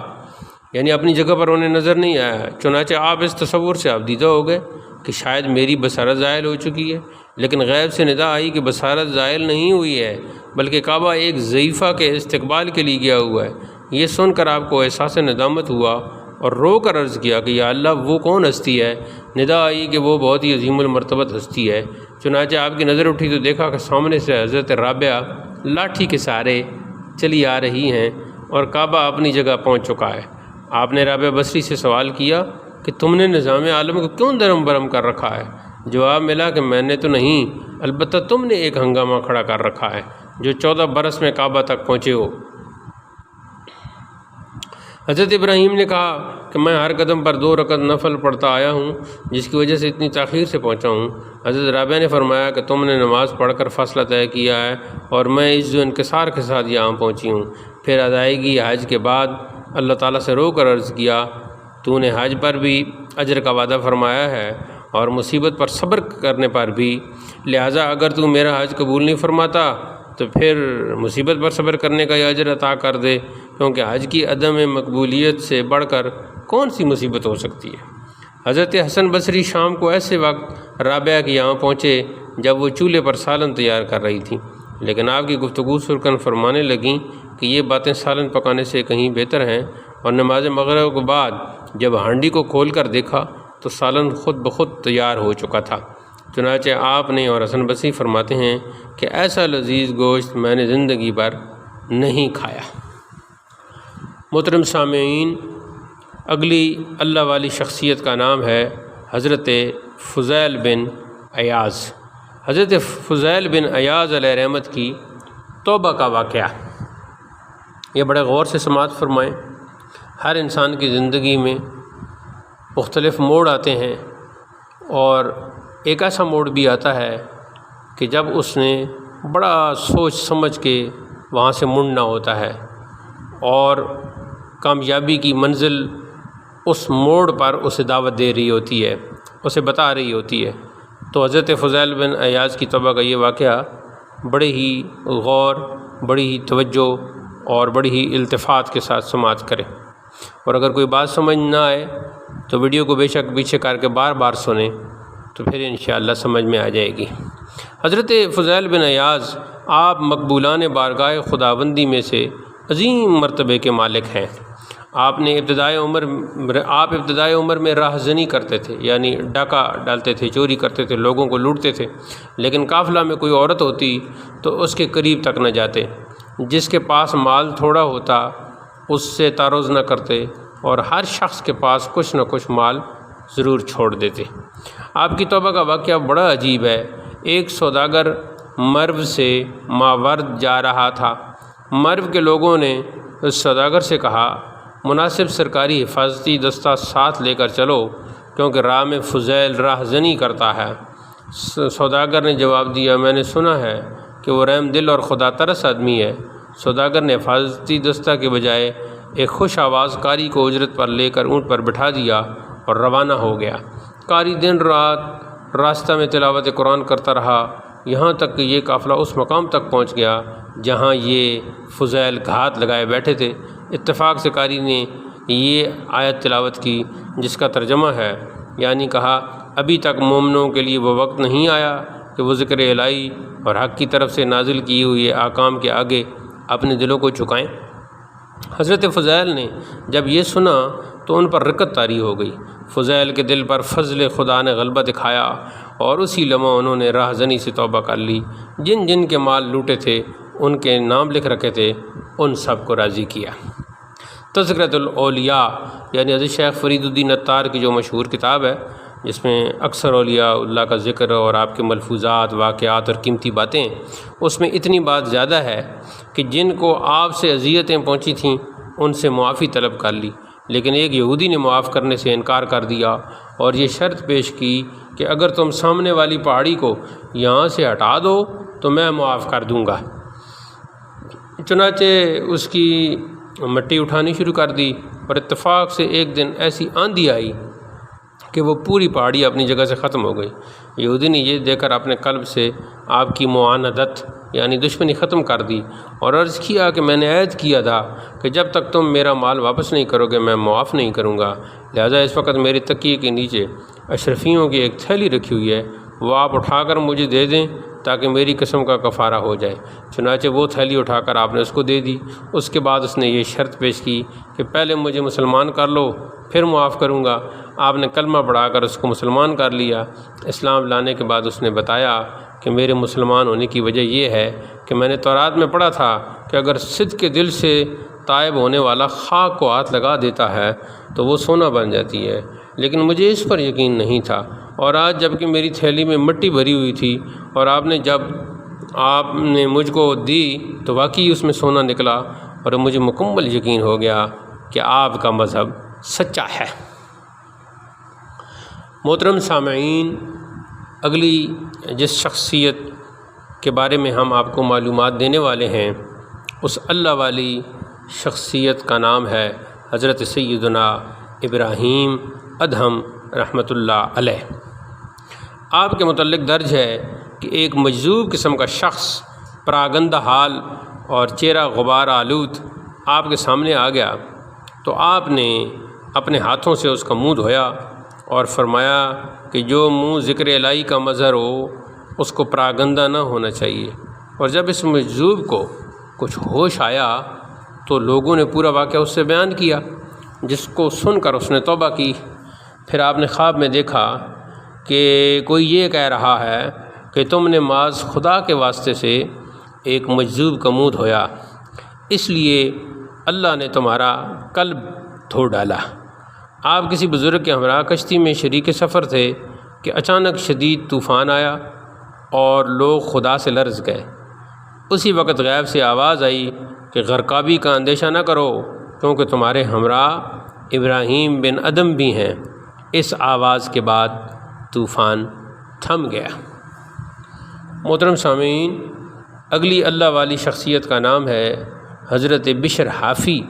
یعنی اپنی جگہ پر انہیں نظر نہیں آیا۔ چنانچہ آپ اس تصور سے آبدیدہ ہو گئے کہ شاید میری بصارت زائل ہو چکی ہے، لیکن غیب سے ندا آئی کہ بصارت زائل نہیں ہوئی ہے بلکہ کعبہ ایک ضعیفہ کے استقبال کے لیے گیا ہوا ہے۔ یہ سن کر آپ کو احساس ندامت ہوا اور رو کر عرض کیا کہ یا اللہ وہ کون ہستی ہے؟ ندا آئی کہ وہ بہت ہی عظیم المرتبت ہستی ہے۔ چنانچہ آپ کی نظر اٹھی تو دیکھا کہ سامنے سے حضرت رابعہ لاٹھی کے سہارے چلی آ رہی ہیں اور کعبہ اپنی جگہ پہنچ چکا ہے۔ آپ نے رابعہ بصری سے سوال کیا کہ تم نے نظام عالم کو کیوں درم برم کر رکھا ہے؟ جواب ملا کہ میں نے تو نہیں، البتہ تم نے ایک ہنگامہ کھڑا کر رکھا ہے جو 14 برس میں کعبہ تک پہنچے ہو۔ حضرت ابراہیم نے کہا کہ میں ہر قدم پر 2 رکعت نفل پڑھتا آیا ہوں، جس کی وجہ سے اتنی تاخیر سے پہنچا ہوں۔ حضرت رابعہ نے فرمایا کہ تم نے نماز پڑھ کر فاصلہ طے کیا ہے اور میں عز و انکسار کے ساتھ یہاں پہنچی ہوں۔ پھر ادائیگی حج کے بعد اللہ تعالیٰ سے رو کر عرض کیا، تو نے حج پر بھی اجر کا وعدہ فرمایا ہے اور مصیبت پر صبر کرنے پر بھی، لہٰذا اگر تو میرا حج قبول نہیں فرماتا تو پھر مصیبت پر صبر کرنے کا یہ اجر عطا کر دے، کیونکہ حج کی عدم مقبولیت سے بڑھ کر کون سی مصیبت ہو سکتی ہے۔ حضرت حسن بصری شام کو ایسے وقت رابعہ کے یہاں پہنچے جب وہ چولہے پر سالن تیار کر رہی تھیں، لیکن آپ کی گفتگو سن کر فرمانے لگیں کہ یہ باتیں سالن پکانے سے کہیں بہتر ہیں، اور نماز مغرب کے بعد جب ہانڈی کو کھول کر دیکھا تو سالن خود بخود تیار ہو چکا تھا۔ چنانچہ آپ نے، اور حسن بصری فرماتے ہیں کہ ایسا لذیذ گوشت میں نے زندگی بھر نہیں کھایا۔ محترم سامعین، اگلی اللہ والی شخصیت کا نام ہے حضرت فضیل بن عیاض۔ حضرت فضیل بن عیاض علیہ رحمت کی توبہ کا واقعہ، یہ بڑے غور سے سماعت فرمائیں۔ ہر انسان کی زندگی میں مختلف موڑ آتے ہیں، اور ایک ایسا موڑ بھی آتا ہے کہ جب اس نے بڑا سوچ سمجھ کے وہاں سے مڑنا ہوتا ہے، اور کامیابی کی منزل اس موڑ پر اسے دعوت دے رہی ہوتی ہے، اسے بتا رہی ہوتی ہے۔ تو حضرت فضیل بن عیاض کی توبہ کا یہ واقعہ بڑے ہی غور، بڑی ہی توجہ اور بڑی ہی التفات کے ساتھ سماعت کریں، اور اگر کوئی بات سمجھ نہ آئے تو ویڈیو کو بے شک پیچھے کر کے بار بار سنیں، تو پھر انشاءاللہ سمجھ میں آ جائے گی۔ حضرت فضیل بن عیاض آپ مقبولان بارگاہ خداوندی میں سے عظیم مرتبے کے مالک ہیں۔ آپ ابتدائی عمر میں راہزنی کرتے تھے، یعنی ڈاکہ ڈالتے تھے، چوری کرتے تھے، لوگوں کو لوٹتے تھے، لیکن قافلہ میں کوئی عورت ہوتی تو اس کے قریب تک نہ جاتے، جس کے پاس مال تھوڑا ہوتا اس سے تعرض نہ کرتے، اور ہر شخص کے پاس کچھ نہ کچھ مال ضرور چھوڑ دیتے۔ آپ کی توبہ کا واقعہ بڑا عجیب ہے۔ ایک سوداگر مرو سے ماورد جا رہا تھا۔ مرو کے لوگوں نے اس سوداگر سے کہا، مناسب سرکاری حفاظتی دستہ ساتھ لے کر چلو، کیونکہ راہ میں فضیل راہزنی کرتا ہے۔ سوداگر نے جواب دیا، میں نے سنا ہے کہ وہ رحم دل اور خدا ترس آدمی ہے۔ سوداگر نے حفاظتی دستہ کے بجائے ایک خوش آواز قاری کو اجرت پر لے کر اونٹ پر بٹھا دیا اور روانہ ہو گیا۔ قاری دن رات راستہ میں تلاوت قرآن کرتا رہا، یہاں تک کہ یہ قافلہ اس مقام تک پہنچ گیا جہاں یہ فضیل گھات لگائے بیٹھے تھے۔ اتفاق سے قاری نے یہ آیت تلاوت کی، جس کا ترجمہ ہے، یعنی کہا، ابھی تک مومنوں کے لیے وہ وقت نہیں آیا کہ وہ ذکر الہی اور حق کی طرف سے نازل کی ہوئی احکام کے آگے اپنے دلوں کو جھکائیں۔ حضرت فضیل نے جب یہ سنا تو ان پر رقت طاری ہو گئی۔ فضیل کے دل پر فضل خدا نے غلبہ دکھایا، اور اسی لمحہ انہوں نے راہزنی سے توبہ کر لی۔ جن جن کے مال لوٹے تھے، ان کے نام لکھ رکھے تھے، ان سب کو راضی کیا۔ تذکرۃ الاولیاء، یعنی حضرت شیخ فرید الدین عطار کی جو مشہور کتاب ہے، جس میں اکثر اولیاء اللہ کا ذکر اور آپ کے ملفوظات، واقعات اور قیمتی باتیں، اس میں اتنی بات زیادہ ہے کہ جن کو آپ سے اذیتیں پہنچی تھیں ان سے معافی طلب کر لی، لیکن ایک یہودی نے معاف کرنے سے انکار کر دیا اور یہ شرط پیش کی کہ اگر تم سامنے والی پہاڑی کو یہاں سے ہٹا دو تو میں معاف کر دوں گا۔ چنانچہ اس کی مٹی اٹھانی شروع کر دی، اور اتفاق سے ایک دن ایسی آندھی آئی کہ وہ پوری پہاڑی اپنی جگہ سے ختم ہو گئی۔ یہودی نے یہ دیکھ کر اپنے قلب سے آپ کی معاندت یعنی دشمنی ختم کر دی، اور عرض کیا کہ میں نے عہد کیا تھا کہ جب تک تم میرا مال واپس نہیں کرو گے میں معاف نہیں کروں گا، لہذا اس وقت میرے تکیے کے نیچے اشرفیوں کی ایک تھیلی رکھی ہوئی ہے، وہ آپ اٹھا کر مجھے دے دیں تاکہ میری قسم کا کفارہ ہو جائے۔ چنانچہ وہ تھیلی اٹھا کر آپ نے اس کو دے دی۔ اس کے بعد اس نے یہ شرط پیش کی کہ پہلے مجھے مسلمان کر لو پھر معاف کروں گا۔ آپ نے کلمہ پڑھا کر اس کو مسلمان کر لیا۔ اسلام لانے کے بعد اس نے بتایا کہ میرے مسلمان ہونے کی وجہ یہ ہے کہ میں نے تورات میں پڑھا تھا کہ اگر صدق کے دل سے تائب ہونے والا خاک کو ہاتھ لگا دیتا ہے تو وہ سونا بن جاتی ہے، لیکن مجھے اس پر یقین نہیں تھا، اور آج جب کہ میری تھیلی میں مٹی بھری ہوئی تھی اور جب آپ نے مجھ کو دی تو واقعی اس میں سونا نکلا، اور مجھے مکمل یقین ہو گیا کہ آپ کا مذہب سچا ہے۔ محترم سامعین، اگلی جس شخصیت کے بارے میں ہم آپ کو معلومات دینے والے ہیں اس اللہ والی شخصیت کا نام ہے حضرت سیدنا ابراہیم ادہم رحمۃ اللہ علیہ۔ آپ کے متعلق درج ہے کہ ایک مجذوب قسم کا شخص پراگندہ حال اور چہرہ غبار آلود آپ کے سامنے آ گیا تو آپ نے اپنے ہاتھوں سے اس کا منہ دھویا اور فرمایا کہ جو منہ ذکر الہی کا مظہر ہو اس کو پراگندہ نہ ہونا چاہیے۔ اور جب اس مجذوب کو کچھ ہوش آیا تو لوگوں نے پورا واقعہ اس سے بیان کیا، جس کو سن کر اس نے توبہ کی۔ پھر آپ نے خواب میں دیکھا کہ کوئی یہ کہہ رہا ہے کہ تم نے معاذ خدا کے واسطے سے ایک مجذوب کا منہ دھویا، اس لیے اللہ نے تمہارا قلب دھو ڈالا۔ آپ کسی بزرگ کے ہمراہ کشتی میں شریک سفر تھے کہ اچانک شدید طوفان آیا اور لوگ خدا سے لرز گئے۔ اسی وقت غیب سے آواز آئی کہ غرقابی کا اندیشہ نہ کرو کیونکہ تمہارے ہمراہ ابراہیم بن ادم بھی ہیں۔ اس آواز کے بعد طوفان تھم گیا۔ محترم سامعین، اگلی اللہ والی شخصیت کا نام ہے حضرت بشر حافی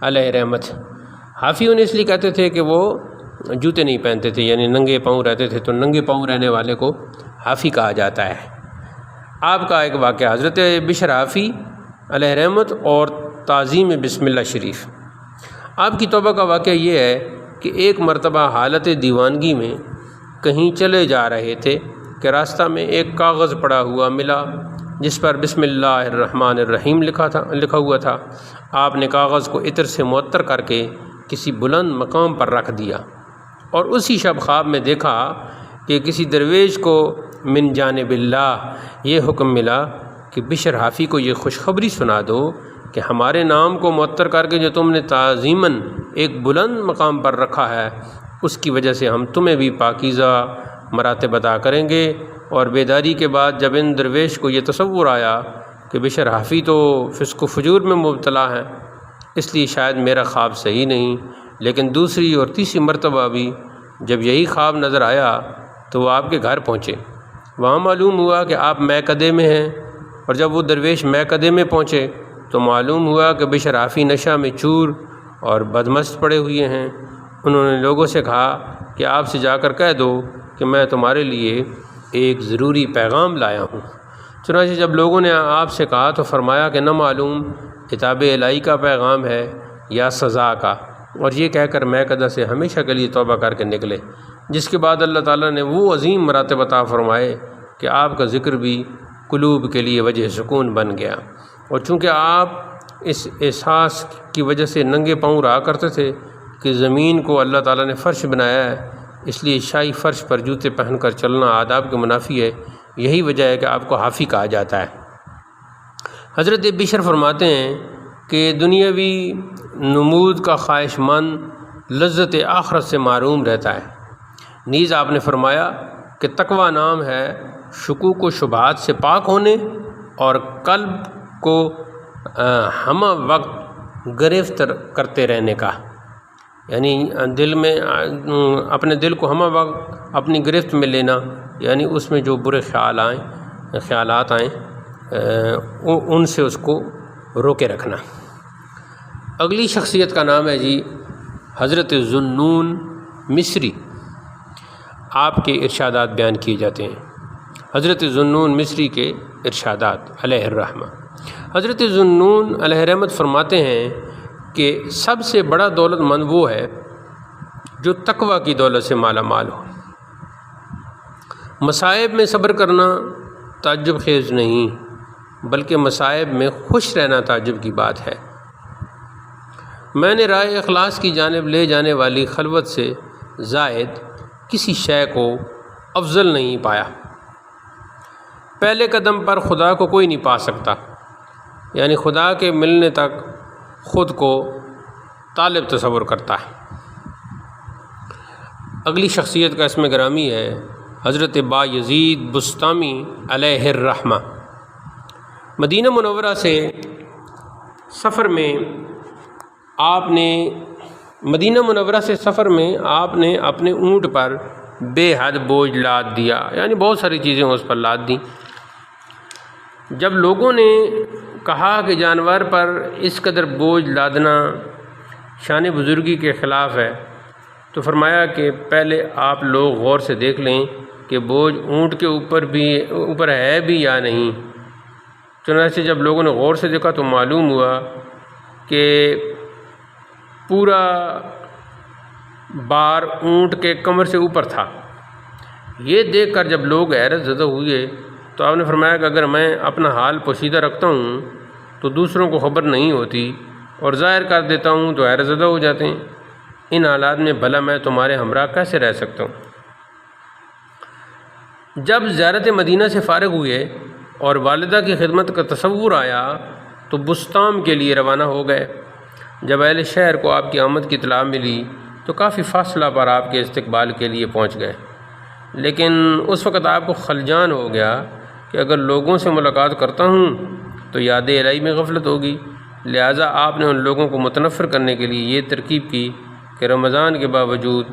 علیہ رحمت۔ حافی انہیں اس لیے کہتے تھے کہ وہ جوتے نہیں پہنتے تھے، یعنی ننگے پاؤں رہتے تھے، تو ننگے پاؤں رہنے والے کو حافی کہا جاتا ہے۔ آپ کا ایک واقعہ حضرت بشر حافی علیہ رحمت اور تعظیم بسم اللہ شریف۔ آپ کی توبہ کا واقعہ یہ ہے کہ ایک مرتبہ حالت دیوانگی میں کہیں چلے جا رہے تھے کہ راستہ میں ایک کاغذ پڑا ہوا ملا جس پر بسم اللہ الرحمن الرحیم لکھا ہوا تھا۔ آپ نے کاغذ کو عطر سے معطر کر کے کسی بلند مقام پر رکھ دیا اور اسی شب خواب میں دیکھا کہ کسی درویش کو من جانب اللہ یہ حکم ملا کہ بشر حافی کو یہ خوشخبری سنا دو کہ ہمارے نام کو معطر کر کے جو تم نے تعظیماً ایک بلند مقام پر رکھا ہے اس کی وجہ سے ہم تمہیں بھی پاکیزہ مراتب عطا کریں گے۔ اور بیداری کے بعد جب ان درویش کو یہ تصور آیا کہ بشر حافی تو فسق و فجور میں مبتلا ہیں، اس لیے شاید میرا خواب صحیح نہیں، لیکن دوسری اور تیسری مرتبہ بھی جب یہی خواب نظر آیا تو وہ آپ کے گھر پہنچے۔ وہاں معلوم ہوا کہ آپ میکدے میں ہیں، اور جب وہ درویش میکدے میں پہنچے تو معلوم ہوا کہ بشر حافی نشہ میں چور اور بدمست پڑے ہوئے ہیں۔ انہوں نے لوگوں سے کہا کہ آپ سے جا کر کہہ دو کہ میں تمہارے لیے ایک ضروری پیغام لایا ہوں۔ چنانچہ جب لوگوں نے آپ سے کہا تو فرمایا کہ نہ معلوم کتاب الہی کا پیغام ہے یا سزا کا، اور یہ کہہ کر میکدہ سے ہمیشہ کے لیے توبہ کر کے نکلے، جس کے بعد اللہ تعالیٰ نے وہ عظیم مراتب عطا فرمائے کہ آپ کا ذکر بھی قلوب کے لیے وجہ سکون بن گیا۔ اور چونکہ آپ اس احساس کی وجہ سے ننگے پاؤں رہا کرتے تھے کہ زمین کو اللہ تعالیٰ نے فرش بنایا ہے، اس لیے شاہی فرش پر جوتے پہن کر چلنا آداب کے منافی ہے، یہی وجہ ہے کہ آپ کو حافی کہا جاتا ہے۔ حضرت بشر فرماتے ہیں کہ دنیاوی نمود کا خواہش مند لذت آخرت سے محروم رہتا ہے۔ نیز آپ نے فرمایا کہ تقویٰ نام ہے شکوک و شبہات سے پاک ہونے اور قلب کو ہمہ وقت گرفت کرتے رہنے کا، یعنی دل میں اپنے دل کو ہمہ وقت اپنی گرفت میں لینا، یعنی اس میں جو برے خیالات آئیں ان سے اس کو روکے رکھنا۔ اگلی شخصیت کا نام ہے جی حضرت ذوالنون مصری۔ آپ کے ارشادات بیان کیے جاتے ہیں۔ حضرت ذوالنون مصری کے ارشادات علیہ الرحمہ۔ حضرت ذوالنون علیہ رحمت فرماتے ہیں کہ سب سے بڑا دولت مند وہ ہے جو تقویٰ کی دولت سے مالا مال ہو۔ مصائب میں صبر کرنا تعجب خیز نہیں، بلکہ مصائب میں خوش رہنا تعجب کی بات ہے۔ میں نے رائے اخلاص کی جانب لے جانے والی خلوت سے زائد کسی شے کو افضل نہیں پایا۔ پہلے قدم پر خدا کو کوئی نہیں پا سکتا، یعنی خدا کے ملنے تک خود کو طالب تصور کرتا ہے۔ اگلی شخصیت کا اسم گرامی ہے حضرت با یزید بسطامی علیہ الرحمہ۔ مدینہ منورہ سے سفر میں آپ نے مدینہ منورہ سے سفر میں آپ نے اپنے اونٹ پر بے حد بوجھ لاد دیا، یعنی بہت ساری چیزیں اس پر لاد دیں۔ جب لوگوں نے کہا کہ جانور پر اس قدر بوجھ لادنا شان بزرگی کے خلاف ہے، تو فرمایا کہ پہلے آپ لوگ غور سے دیکھ لیں کہ بوجھ اونٹ کے اوپر ہے بھی یا نہیں۔ چنانچہ جب لوگوں نے غور سے دیکھا تو معلوم ہوا کہ پورا بار اونٹ کے کمر سے اوپر تھا۔ یہ دیکھ کر جب لوگ حیرت زدہ ہوئے تو آپ نے فرمایا کہ اگر میں اپنا حال پوشیدہ رکھتا ہوں تو دوسروں کو خبر نہیں ہوتی، اور ظاہر کر دیتا ہوں تو حیرت زدہ ہو جاتے ہیں۔ ان حالات میں بھلا میں تمہارے ہمراہ کیسے رہ سکتا ہوں؟ جب زیارت مدینہ سے فارغ ہوئے اور والدہ کی خدمت کا تصور آیا تو بستام کے لیے روانہ ہو گئے۔ جب اہل شہر کو آپ کی آمد کی اطلاع ملی تو کافی فاصلہ پر آپ کے استقبال کے لیے پہنچ گئے، لیکن اس وقت آپ کو خلجان ہو گیا کہ اگر لوگوں سے ملاقات کرتا ہوں تو یاد الہی میں غفلت ہوگی، لہٰذا آپ نے ان لوگوں کو متنفر کرنے کے لیے یہ ترکیب کی کہ رمضان کے باوجود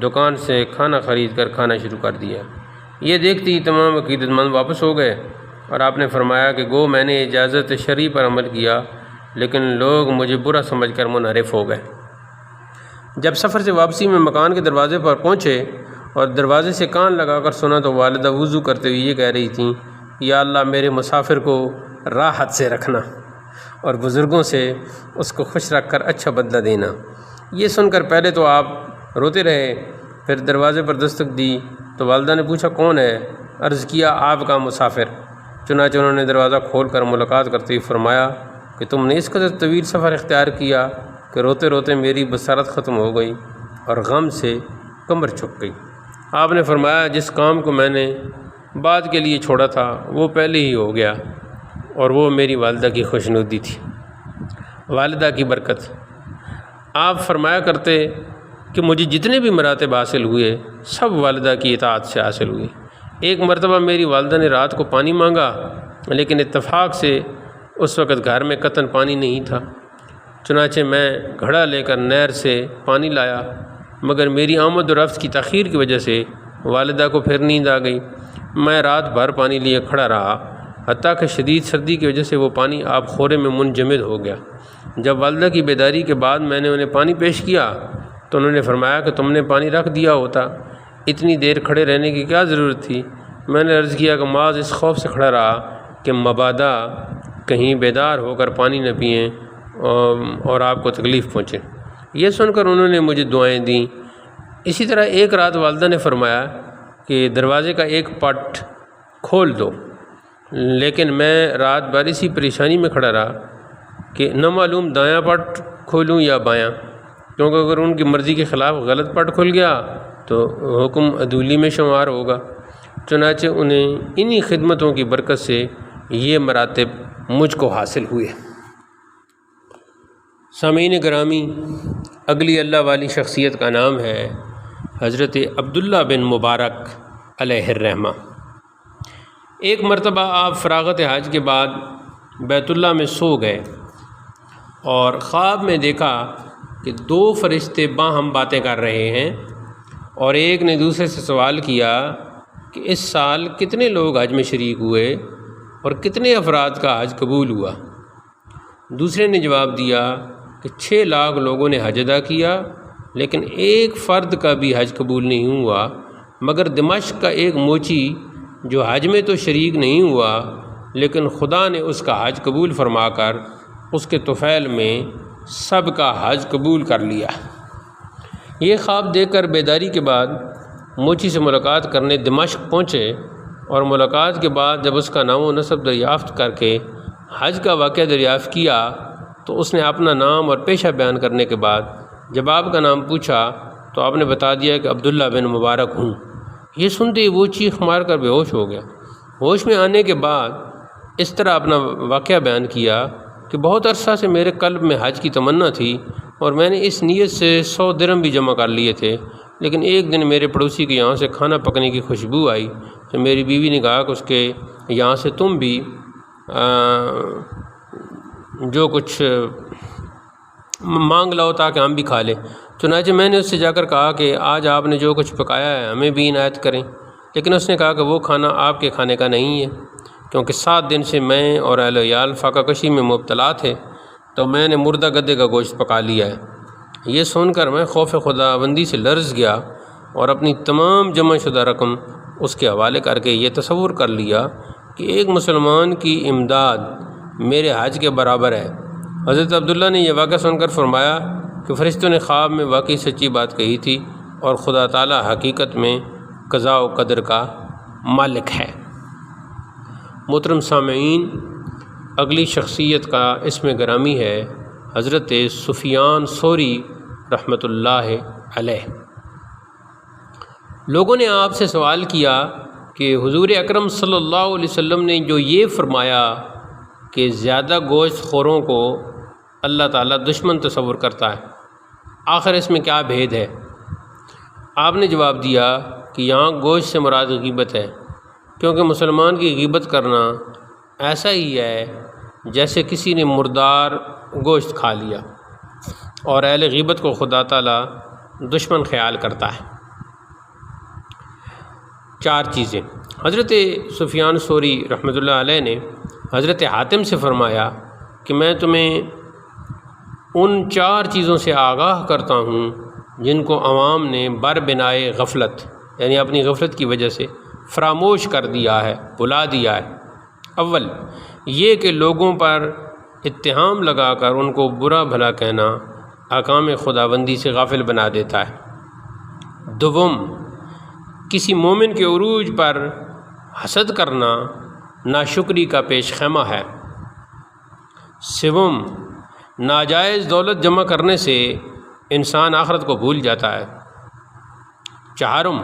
دکان سے کھانا خرید کر کھانا شروع کر دیا۔ یہ دیکھتے ہی تمام عقیدت مند واپس ہو گئے، اور آپ نے فرمایا کہ گو میں نے اجازت شرعی پر عمل کیا، لیکن لوگ مجھے برا سمجھ کر منحرف ہو گئے۔ جب سفر سے واپسی میں مکان کے دروازے پر پہنچے اور دروازے سے کان لگا کر سنا تو والدہ وضو کرتے ہوئے یہ کہہ رہی تھیں، یا اللہ میرے مسافر کو راحت سے رکھنا اور بزرگوں سے اس کو خوش رکھ کر اچھا بدلہ دینا۔ یہ سن کر پہلے تو آپ روتے رہے، پھر دروازے پر دستک دی تو والدہ نے پوچھا کون ہے؟ عرض کیا آپ کا مسافر۔ چنانچہ انہوں نے دروازہ کھول کر ملاقات کرتے ہوئے فرمایا کہ تم نے اس قدر طویل سفر اختیار کیا کہ روتے روتے میری بصارت ختم ہو گئی اور غم سے کمر جھک گئی۔ آپ نے فرمایا جس کام کو میں نے بعد کے لیے چھوڑا تھا وہ پہلے ہی ہو گیا، اور وہ میری والدہ کی خوشنودی تھی، والدہ کی برکت۔ آپ فرمایا کرتے کہ مجھے جتنے بھی مراتب حاصل ہوئے سب والدہ کی اطاعت سے حاصل ہوئے۔ ایک مرتبہ میری والدہ نے رات کو پانی مانگا، لیکن اتفاق سے اس وقت گھر میں قطن پانی نہیں تھا، چنانچہ میں گھڑا لے کر نہر سے پانی لایا، مگر میری آمد و رفت کی تاخیر کی وجہ سے والدہ کو پھر نیند آ گئی۔ میں رات بھر پانی لیے کھڑا رہا، حتیٰ کہ شدید سردی کی وجہ سے وہ پانی آب خورے میں منجمد ہو گیا۔ جب والدہ کی بیداری کے بعد میں نے انہیں پانی پیش کیا تو انہوں نے فرمایا کہ تم نے پانی رکھ دیا ہوتا، اتنی دیر کھڑے رہنے کی کیا ضرورت تھی؟ میں نے عرض کیا کہ معاذ اس خوف سے کھڑا رہا کہ مبادا کہیں بیدار ہو کر پانی نہ پئیں اور آپ کو تکلیف پہنچے۔ یہ سن کر انہوں نے مجھے دعائیں دیں۔ اسی طرح ایک رات والدہ نے فرمایا کہ دروازے کا ایک پٹ کھول دو، لیکن میں رات بھر اسی پریشانی میں کھڑا رہا کہ نہ معلوم دایاں پٹ کھولوں یا بایاں، کیونکہ اگر ان کی مرضی کے خلاف غلط پٹ کھل گیا تو حکم عدولی میں شمار ہوگا۔ چنانچہ انہیں انہی خدمتوں کی برکت سے یہ مراتب مجھ کو حاصل ہوئے۔ سامعین گرامی، اگلی اللہ والی شخصیت کا نام ہے حضرت عبداللہ بن مبارک علیہ الرحمہ۔ ایک مرتبہ آپ فراغت حج کے بعد بیت اللہ میں سو گئے اور خواب میں دیکھا کہ دو فرشتے باہم باتیں کر رہے ہیں، اور ایک نے دوسرے سے سوال کیا کہ اس سال کتنے لوگ حج میں شریک ہوئے اور کتنے افراد کا حج قبول ہوا؟ دوسرے نے جواب دیا کہ 6 لاکھ لوگوں نے حج ادا کیا، لیکن ایک فرد کا بھی حج قبول نہیں ہوا، مگر دمشق کا ایک موچی جو حج میں تو شریک نہیں ہوا لیکن خدا نے اس کا حج قبول فرما کر اس کے طفیل میں سب کا حج قبول کر لیا۔ یہ خواب دیکھ کر بیداری کے بعد موچی سے ملاقات کرنے دمشق پہنچے، اور ملاقات کے بعد جب اس کا نام و نسب دریافت کر کے حج کا واقعہ دریافت کیا تو اس نے اپنا نام اور پیشہ بیان کرنے کے بعد جب آپ کا نام پوچھا تو آپ نے بتا دیا کہ عبداللہ بن مبارک ہوں۔ یہ سنتے ہی وہ چیخ مار کر بے ہوش ہو گیا۔ ہوش میں آنے کے بعد اس طرح اپنا واقعہ بیان کیا کہ بہت عرصہ سے میرے قلب میں حج کی تمنا تھی، اور میں نے اس نیت سے 100 درہم بھی جمع کر لیے تھے، لیکن ایک دن میرے پڑوسی کے یہاں سے کھانا پکنے کی خوشبو آئی تو میری بیوی نے کہا کہ اس کے یہاں سے تم بھی جو کچھ مانگ لاؤ تاکہ ہم بھی کھا لیں۔ چنانچہ میں نے اس سے جا کر کہا کہ آج آپ نے جو کچھ پکایا ہے ہمیں بھی عنایت کریں، لیکن اس نے کہا کہ وہ کھانا آپ کے کھانے کا نہیں ہے، کیونکہ 7 دن سے میں اور اہل عیال فاقہ کشی میں مبتلا تھے، تو میں نے مردہ گدے کا گوشت پکا لیا ہے۔ یہ سن کر میں خوف خداوندی سے لرز گیا اور اپنی تمام جمع شدہ رقم اس کے حوالے کر کے یہ تصور کر لیا کہ ایک مسلمان کی امداد میرے حج کے برابر ہے۔ حضرت عبداللہ نے یہ واقعہ سن کر فرمایا کہ فرشتوں نے خواب میں واقعی سچی بات کہی تھی اور خدا تعالی حقیقت میں قضاء و قدر کا مالک ہے۔ محترم سامعین، اگلی شخصیت کا اسم گرامی ہے حضرت سفیان ثوری رحمۃ اللہ علیہ۔ لوگوں نے آپ سے سوال کیا کہ حضور اکرم صلی اللہ علیہ وسلم نے جو یہ فرمایا کہ زیادہ گوشت خوروں کو اللہ تعالیٰ دشمن تصور کرتا ہے، آخر اس میں کیا بھید ہے؟ آپ نے جواب دیا کہ یہاں گوشت سے مراد غیبت ہے، کیونکہ مسلمان کی غیبت کرنا ایسا ہی ہے جیسے کسی نے مردار گوشت کھا لیا، اور اہل غیبت کو خدا تعالیٰ دشمن خیال کرتا ہے۔ 4 چیزیں۔ حضرت سفیان ثوری رحمۃ اللہ علیہ نے حضرت حاتم سے فرمایا کہ میں تمہیں ان 4 چیزوں سے آگاہ کرتا ہوں جن کو عوام نے بربنائے غفلت، یعنی اپنی غفلت کی وجہ سے فراموش کر دیا ہے، بھلا دیا ہے۔ اول یہ کہ لوگوں پر اتہام لگا کر ان کو برا بھلا کہنا احکام خداوندی سے غافل بنا دیتا ہے۔ دوم، کسی مومن کے عروج پر حسد کرنا ناشکری کا پیش خیمہ ہے۔ سوم، ناجائز دولت جمع کرنے سے انسان آخرت کو بھول جاتا ہے۔ چہارم،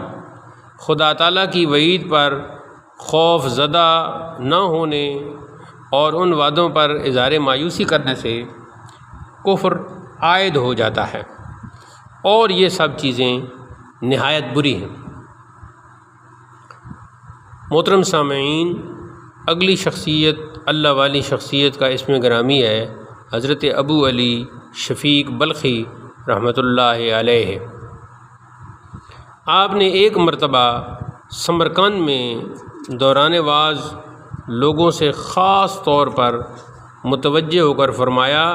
خدا تعالیٰ کی وعید پر خوف زدہ نہ ہونے اور ان وعدوں پر اظہار مایوسی کرنے سے کفر عائد ہو جاتا ہے، اور یہ سب چیزیں نہایت بری ہیں۔ محترم سامعین، اگلی شخصیت اللہ والی شخصیت کا اسم گرامی ہے حضرت ابو علی شفیق بلخی رحمۃ اللہ علیہ۔ آپ نے ایک مرتبہ سمرقند میں دوران واز لوگوں سے خاص طور پر متوجہ ہو کر فرمایا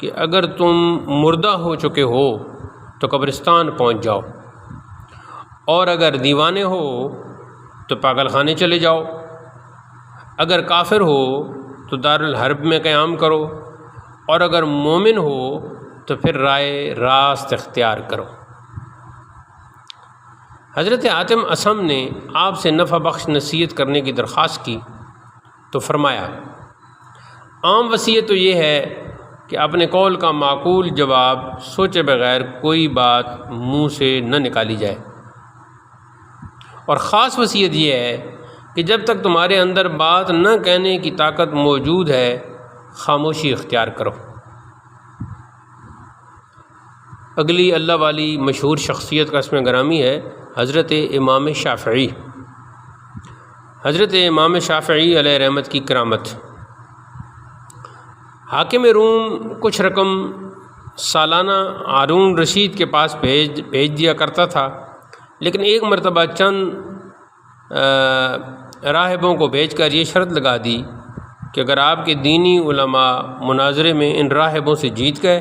کہ اگر تم مردہ ہو چکے ہو تو قبرستان پہنچ جاؤ، اور اگر دیوانے ہو تو پاگل خانے چلے جاؤ، اگر کافر ہو تو دارالحرب میں قیام کرو، اور اگر مومن ہو تو پھر رائے راست اختیار کرو۔ حضرت حاتم اصم نے آپ سے نفع بخش نصیحت کرنے کی درخواست کی تو فرمایا، عام وصیت تو یہ ہے کہ اپنے قول کا معقول جواب سوچے بغیر کوئی بات منہ سے نہ نکالی جائے، اور خاص وصیت یہ ہے کہ جب تک تمہارے اندر بات نہ کہنے کی طاقت موجود ہے خاموشی اختیار کرو۔ اگلی اللہ والی مشہور شخصیت کا اسم گرامی ہے حضرت امام شافعی۔ حضرت امام شافعی علیہ رحمت کی کرامت۔ حاکم روم کچھ رقم سالانہ ہارون رشید کے پاس بھیج دیا کرتا تھا، لیکن ایک مرتبہ چند راہبوں کو بھیج کر یہ شرط لگا دی کہ اگر آپ کے دینی علماء مناظرے میں ان راہبوں سے جیت گئے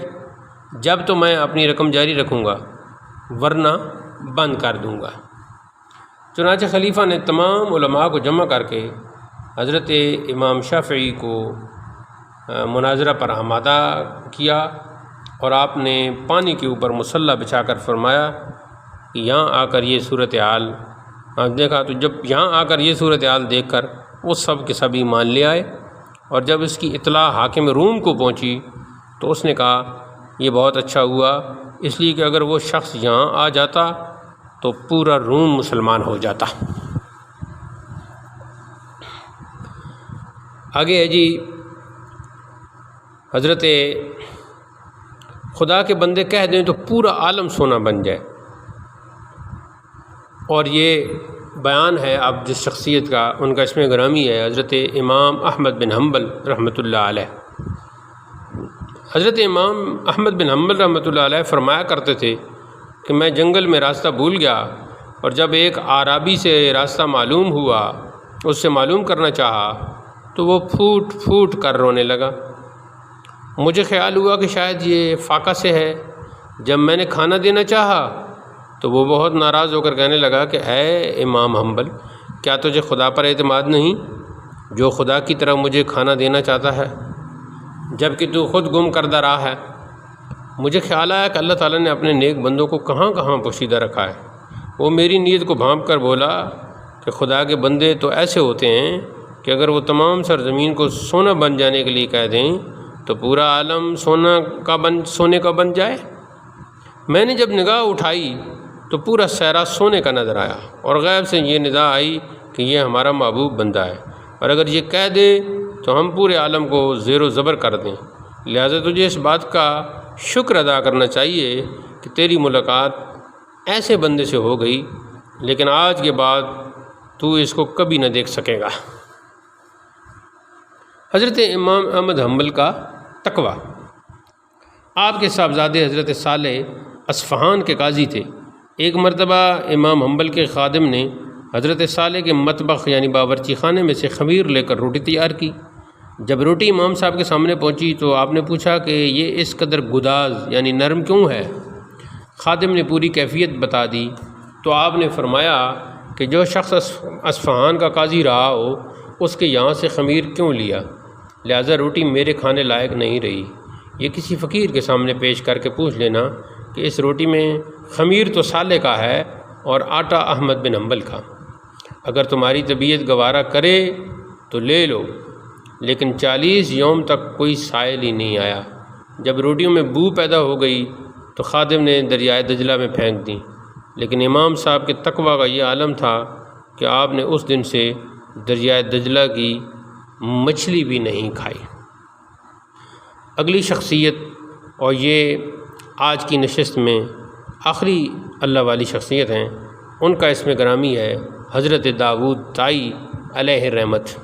جب تو میں اپنی رقم جاری رکھوں گا، ورنہ بند کر دوں گا۔ چنانچہ خلیفہ نے تمام علماء کو جمع کر کے حضرت امام شافعی کو مناظرہ پر آمادہ کیا، اور آپ نے پانی کے اوپر مصلی بچھا کر فرمایا کہ یہاں آ کر یہ صورتحال دیکھا، تو جب یہاں آ کر یہ صورتحال دیکھ کر وہ سب کے سب ایمان لے آئے، اور جب اس کی اطلاع حاکم روم کو پہنچی تو اس نے کہا یہ بہت اچھا ہوا، اس لیے کہ اگر وہ شخص یہاں آ جاتا تو پورا روم مسلمان ہو جاتا۔ آگے ہے جی حضرت خدا کے بندے کہہ دیں تو پورا عالم سونا بن جائے، اور یہ بیان ہے اب جس شخصیت کا، ان کا اسم گرامی ہے حضرت امام احمد بن حنبل رحمۃ اللہ علیہ۔ حضرت امام احمد بن حنبل رحمۃ اللہ علیہ فرمایا کرتے تھے کہ میں جنگل میں راستہ بھول گیا، اور جب ایک اعرابی سے راستہ معلوم ہوا، اس سے معلوم کرنا چاہا تو وہ پھوٹ پھوٹ کر رونے لگا۔ مجھے خیال ہوا کہ شاید یہ فاقہ سے ہے۔ جب میں نے کھانا دینا چاہا تو وہ بہت ناراض ہو کر کہنے لگا کہ اے امام حنبل، کیا تجھے خدا پر اعتماد نہیں جو خدا کی طرف مجھے کھانا دینا چاہتا ہے، جب کہ تو خود گم کردہ رہا ہے؟ مجھے خیال آیا کہ اللہ تعالیٰ نے اپنے نیک بندوں کو کہاں کہاں پوشیدہ رکھا ہے۔ وہ میری نیت کو بھانپ کر بولا کہ خدا کے بندے تو ایسے ہوتے ہیں کہ اگر وہ تمام سرزمین کو سونا بن جانے کے لیے کہہ دیں تو پورا عالم سونے کا بن جائے۔ میں نے جب نگاہ اٹھائی تو پورا صحرا سونے کا نظر آیا، اور غیب سے یہ ندا آئی کہ یہ ہمارا محبوب بندہ ہے، اور اگر یہ کہہ دے تو ہم پورے عالم کو زیر و زبر کر دیں۔ لہٰذا تجھے اس بات کا شکر ادا کرنا چاہیے کہ تیری ملاقات ایسے بندے سے ہو گئی، لیکن آج کے بعد تو اس کو کبھی نہ دیکھ سکے گا۔ حضرت امام احمد حنبل کا تقویٰ۔ آپ کے صاحبزادے حضرت صالح اصفہان کے قاضی تھے۔ ایک مرتبہ امام حنبل کے خادم نے حضرت صالح کے مطبخ یعنی باورچی خانے میں سے خمیر لے کر روٹی تیار کی۔ جب روٹی امام صاحب کے سامنے پہنچی تو آپ نے پوچھا کہ یہ اس قدر گداز یعنی نرم کیوں ہے؟ خادم نے پوری کیفیت بتا دی تو آپ نے فرمایا کہ جو شخص اصفہان کا قاضی رہا ہو اس کے یہاں سے خمیر کیوں لیا، لہٰذا روٹی میرے کھانے لائق نہیں رہی۔ یہ کسی فقیر کے سامنے پیش کر کے پوچھ لینا کہ اس روٹی میں خمیر تو صالح کا ہے اور آٹا احمد بن حنبل کا، اگر تمہاری طبیعت گوارا کرے تو لے لو۔ لیکن 40 یوم تک کوئی سائل ہی نہیں آیا۔ جب روٹیوں میں بو پیدا ہو گئی تو خادم نے دریائے دجلہ میں پھینک دیں، لیکن امام صاحب کے تقویٰ کا یہ عالم تھا کہ آپ نے اس دن سے دریائے دجلہ کی مچھلی بھی نہیں کھائی۔ اگلی شخصیت، اور یہ آج کی نشست میں آخری اللہ والی شخصیت ہیں، ان کا اسم گرامی ہے حضرت داؤد طائی علیہ الرحمت۔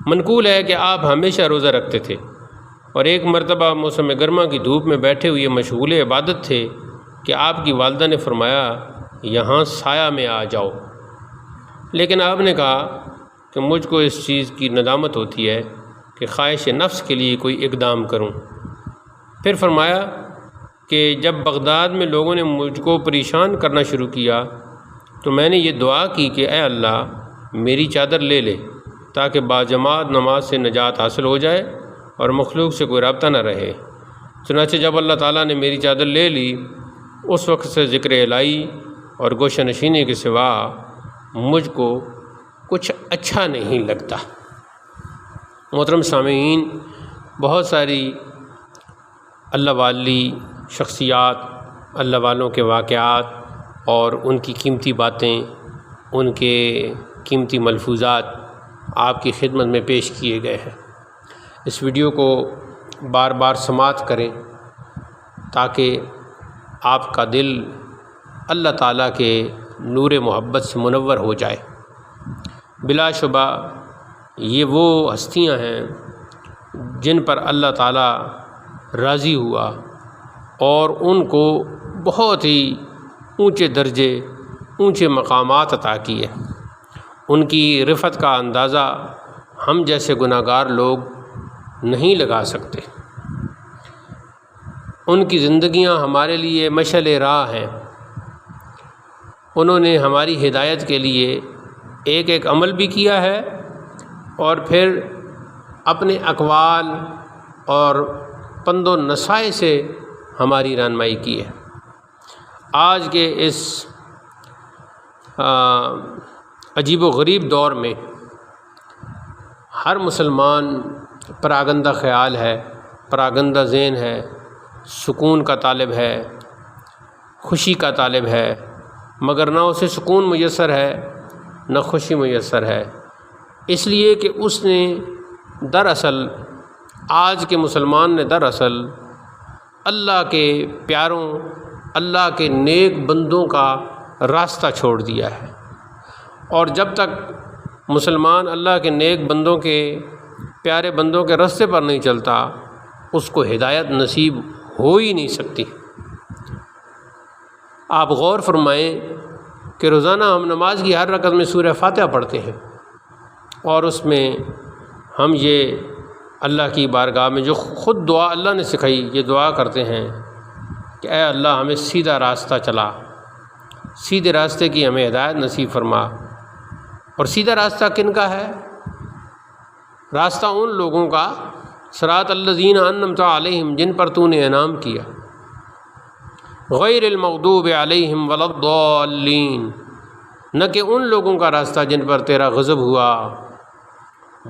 منقول ہے کہ آپ ہمیشہ روزہ رکھتے تھے، اور ایک مرتبہ موسم گرما کی دھوپ میں بیٹھے ہوئے مشغول عبادت تھے کہ آپ کی والدہ نے فرمایا یہاں سایہ میں آ جاؤ، لیکن آپ نے کہا کہ مجھ کو اس چیز کی ندامت ہوتی ہے کہ خواہش نفس کے لیے کوئی اقدام کروں۔ پھر فرمایا کہ جب بغداد میں لوگوں نے مجھ کو پریشان کرنا شروع کیا تو میں نے یہ دعا کی کہ اے اللہ میری چادر لے لے تاکہ باجماعت نماز سے نجات حاصل ہو جائے اور مخلوق سے کوئی رابطہ نہ رہے۔ چنانچہ جب اللہ تعالیٰ نے میری چادر لے لی اس وقت سے ذکر الہی اور گوشہ نشینی کے سوا مجھ کو کچھ اچھا نہیں لگتا۔ محترم سامعین، بہت ساری اللہ والی شخصیات، اللہ والوں کے واقعات اور ان کی قیمتی باتیں، ان کے قیمتی ملفوظات آپ کی خدمت میں پیش کیے گئے ہیں۔ اس ویڈیو کو بار بار سماعت کریں تاکہ آپ کا دل اللہ تعالیٰ کے نور محبت سے منور ہو جائے۔ بلا شبہ یہ وہ ہستیاں ہیں جن پر اللہ تعالیٰ راضی ہوا اور ان کو بہت ہی اونچے درجے، اونچے مقامات عطا کیے۔ ان کی رفعت کا اندازہ ہم جیسے گناہ گار لوگ نہیں لگا سکتے۔ ان کی زندگیاں ہمارے لیے مشعل راہ ہیں۔ انہوں نے ہماری ہدایت کے لیے ایک ایک عمل بھی کیا ہے اور پھر اپنے اقوال اور پند و نصائح سے ہماری رہنمائی کی ہے۔ آج کے اس عجیب و غریب دور میں ہر مسلمان پراگندہ خیال ہے، پراگندہ ذہن ہے، سکون کا طالب ہے، خوشی کا طالب ہے، مگر نہ اسے سکون میسر ہے نہ خوشی میسر ہے، اس لیے کہ اس نے دراصل آج کے مسلمان نے دراصل اللہ کے پیاروں، اللہ کے نیک بندوں کا راستہ چھوڑ دیا ہے۔ اور جب تک مسلمان اللہ کے نیک بندوں کے پیارے بندوں کے راستے پر نہیں چلتا اس کو ہدایت نصیب ہو ہی نہیں سکتی۔ آپ غور فرمائیں کہ روزانہ ہم نماز کی ہر رکعت میں سورہ فاتحہ پڑھتے ہیں، اور اس میں ہم یہ اللہ کی بارگاہ میں جو خود دعا اللہ نے سکھائی یہ دعا کرتے ہیں کہ اے اللہ ہمیں سیدھا راستہ چلا، سیدھے راستے کی ہمیں ہدایت نصیب فرما۔ اور سیدھا راستہ کن کا ہے؟ راستہ ان لوگوں کا، صراط الذین انعمت علیہم، جن پر تو نے انعام کیا، غیر المغضوب علیہم ولا الضالین، نہ کہ ان لوگوں کا راستہ جن پر تیرا غضب ہوا،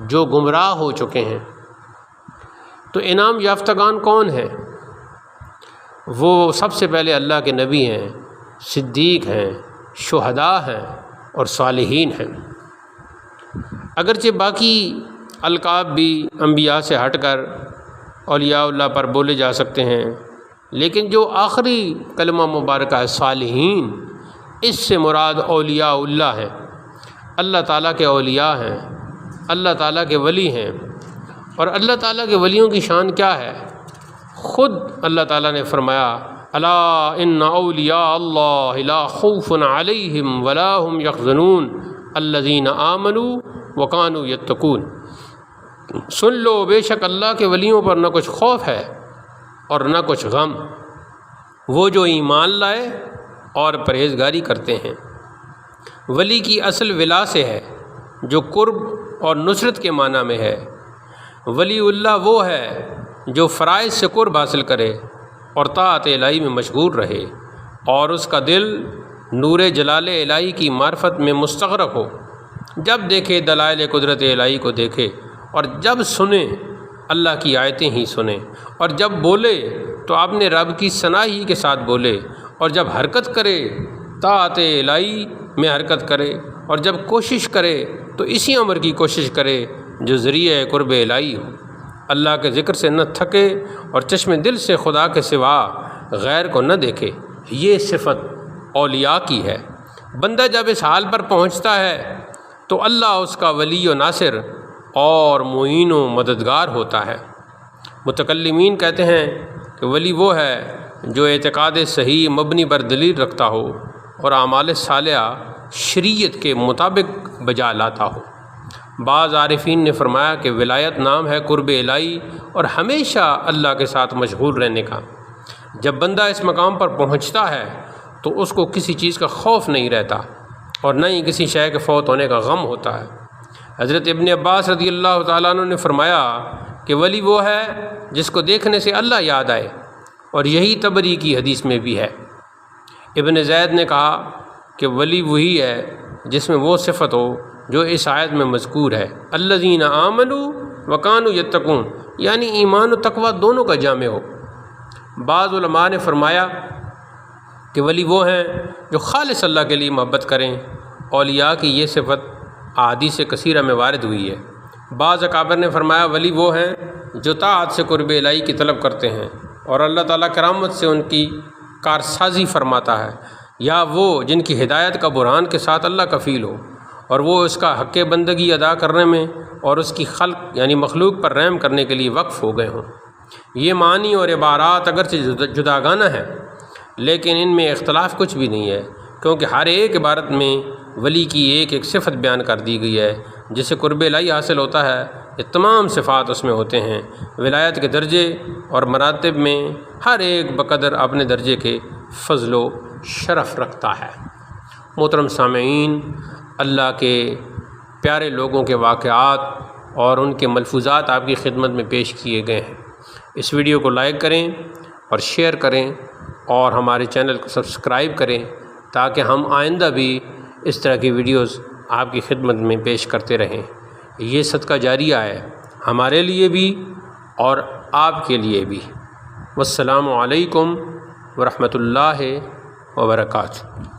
جو گمراہ ہو چکے ہیں۔ تو انعام یافتگان کون ہیں؟ وہ سب سے پہلے اللہ کے نبی ہیں، صدیق ہیں، شہداء ہیں اور صالحین ہیں۔ اگرچہ باقی القاب بھی انبیاء سے ہٹ کر اولیاء اللہ پر بولے جا سکتے ہیں، لیکن جو آخری کلمہ مبارکہ ہے صالحین، اس سے مراد اولیاء اللہ ہیں، اللہ تعالیٰ کے اولیاء ہیں، اللہ تعالیٰ کے ولی ہیں۔ اور اللہ تعالیٰ کے ولیوں کی شان کیا ہے؟ خود اللہ تعالیٰ نے فرمایا الا ان اولیاء اللہ لا خوف علیہم ولا هم یحزنون الذین آمنوا وکانوا یتقون، سن لو بے شک اللہ کے ولیوں پر نہ کچھ خوف ہے اور نہ کچھ غم، وہ جو ایمان لائے اور پرہیزگاری کرتے ہیں۔ ولی کی اصل ولا سے ہے جو قرب اور نصرت کے معنی میں ہے۔ ولی اللہ وہ ہے جو فرائض سے قرب حاصل کرے اور طاعت الہی میں مشغول رہے، اور اس کا دل نور جلال الہی کی معرفت میں مستغرق ہو، جب دیکھے دلائل قدرت الہی کو دیکھے، اور جب سنے اللہ کی آیتیں ہی سنے، اور جب بولے تو اپنے رب کی ثنا ہی کے ساتھ بولے، اور جب حرکت کرے طاعت الہی میں حرکت کرے، اور جب کوشش کرے تو اسی عمر کی کوشش کرے جو ذریعہ قرب الہی ہو، اللہ کے ذکر سے نہ تھکے اور چشم دل سے خدا کے سوا غیر کو نہ دیکھے۔ یہ صفت اولیاء کی ہے۔ بندہ جب اس حال پر پہنچتا ہے تو اللہ اس کا ولی و ناصر اور معین و مددگار ہوتا ہے۔ متکلمین کہتے ہیں کہ ولی وہ ہے جو اعتقاد صحیح مبنی بر دلیل رکھتا ہو اور اعمال صالحہ شریعت کے مطابق بجا لاتا ہو۔ بعض عارفین نے فرمایا کہ ولایت نام ہے قرب الہی اور ہمیشہ اللہ کے ساتھ مشغول رہنے کا۔ جب بندہ اس مقام پر پہنچتا ہے تو اس کو کسی چیز کا خوف نہیں رہتا اور نہ ہی کسی شے کے فوت ہونے کا غم ہوتا ہے۔ حضرت ابن عباس رضی اللہ تعالیٰ عنہ نے فرمایا کہ ولی وہ ہے جس کو دیکھنے سے اللہ یاد آئے، اور یہی طبری کی حدیث میں بھی ہے۔ ابن زید نے کہا کہ ولی وہی ہے جس میں وہ صفت ہو جو اس آیت میں مذکور ہے، الذین آمنوا وکانوا یتقون، یعنی ایمان و تقوی دونوں کا جامع ہو۔ بعض علماء نے فرمایا کہ ولی وہ ہیں جو خالص اللہ کے لیے محبت کریں۔ اولیاء کی یہ صفت احادیث کثیرہ میں وارد ہوئی ہے۔ بعض اکابر نے فرمایا ولی وہ ہیں جو طاعت سے قرب الہی کی طلب کرتے ہیں اور اللہ تعالیٰ کرامت سے ان کی کارسازی فرماتا ہے، یا وہ جن کی ہدایت کا برہان کے ساتھ اللہ کفیل ہو اور وہ اس کا حق بندگی ادا کرنے میں اور اس کی خلق یعنی مخلوق پر رحم کرنے کے لیے وقف ہو گئے ہوں۔ یہ معنی اور عبارات اگرچہ جداگانہ ہیں لیکن ان میں اختلاف کچھ بھی نہیں ہے، کیونکہ ہر ایک عبارت میں ولی کی ایک ایک صفت بیان کر دی گئی ہے جسے قرب الہی حاصل ہوتا ہے۔ یہ تمام صفات اس میں ہوتے ہیں۔ ولایت کے درجے اور مراتب میں ہر ایک بقدر اپنے درجے کے فضل و شرف رکھتا ہے۔ محترم سامعین، اللہ کے پیارے لوگوں کے واقعات اور ان کے ملفوظات آپ کی خدمت میں پیش کیے گئے ہیں۔ اس ویڈیو کو لائک کریں اور شیئر کریں اور ہمارے چینل کو سبسکرائب کریں تاکہ ہم آئندہ بھی اس طرح کی ویڈیوز آپ کی خدمت میں پیش کرتے رہیں۔ یہ صدقہ جاریہ ہے ہمارے لیے بھی اور آپ کے لیے بھی۔ والسلام علیکم ورحمۃ اللہ وبرکاتہ۔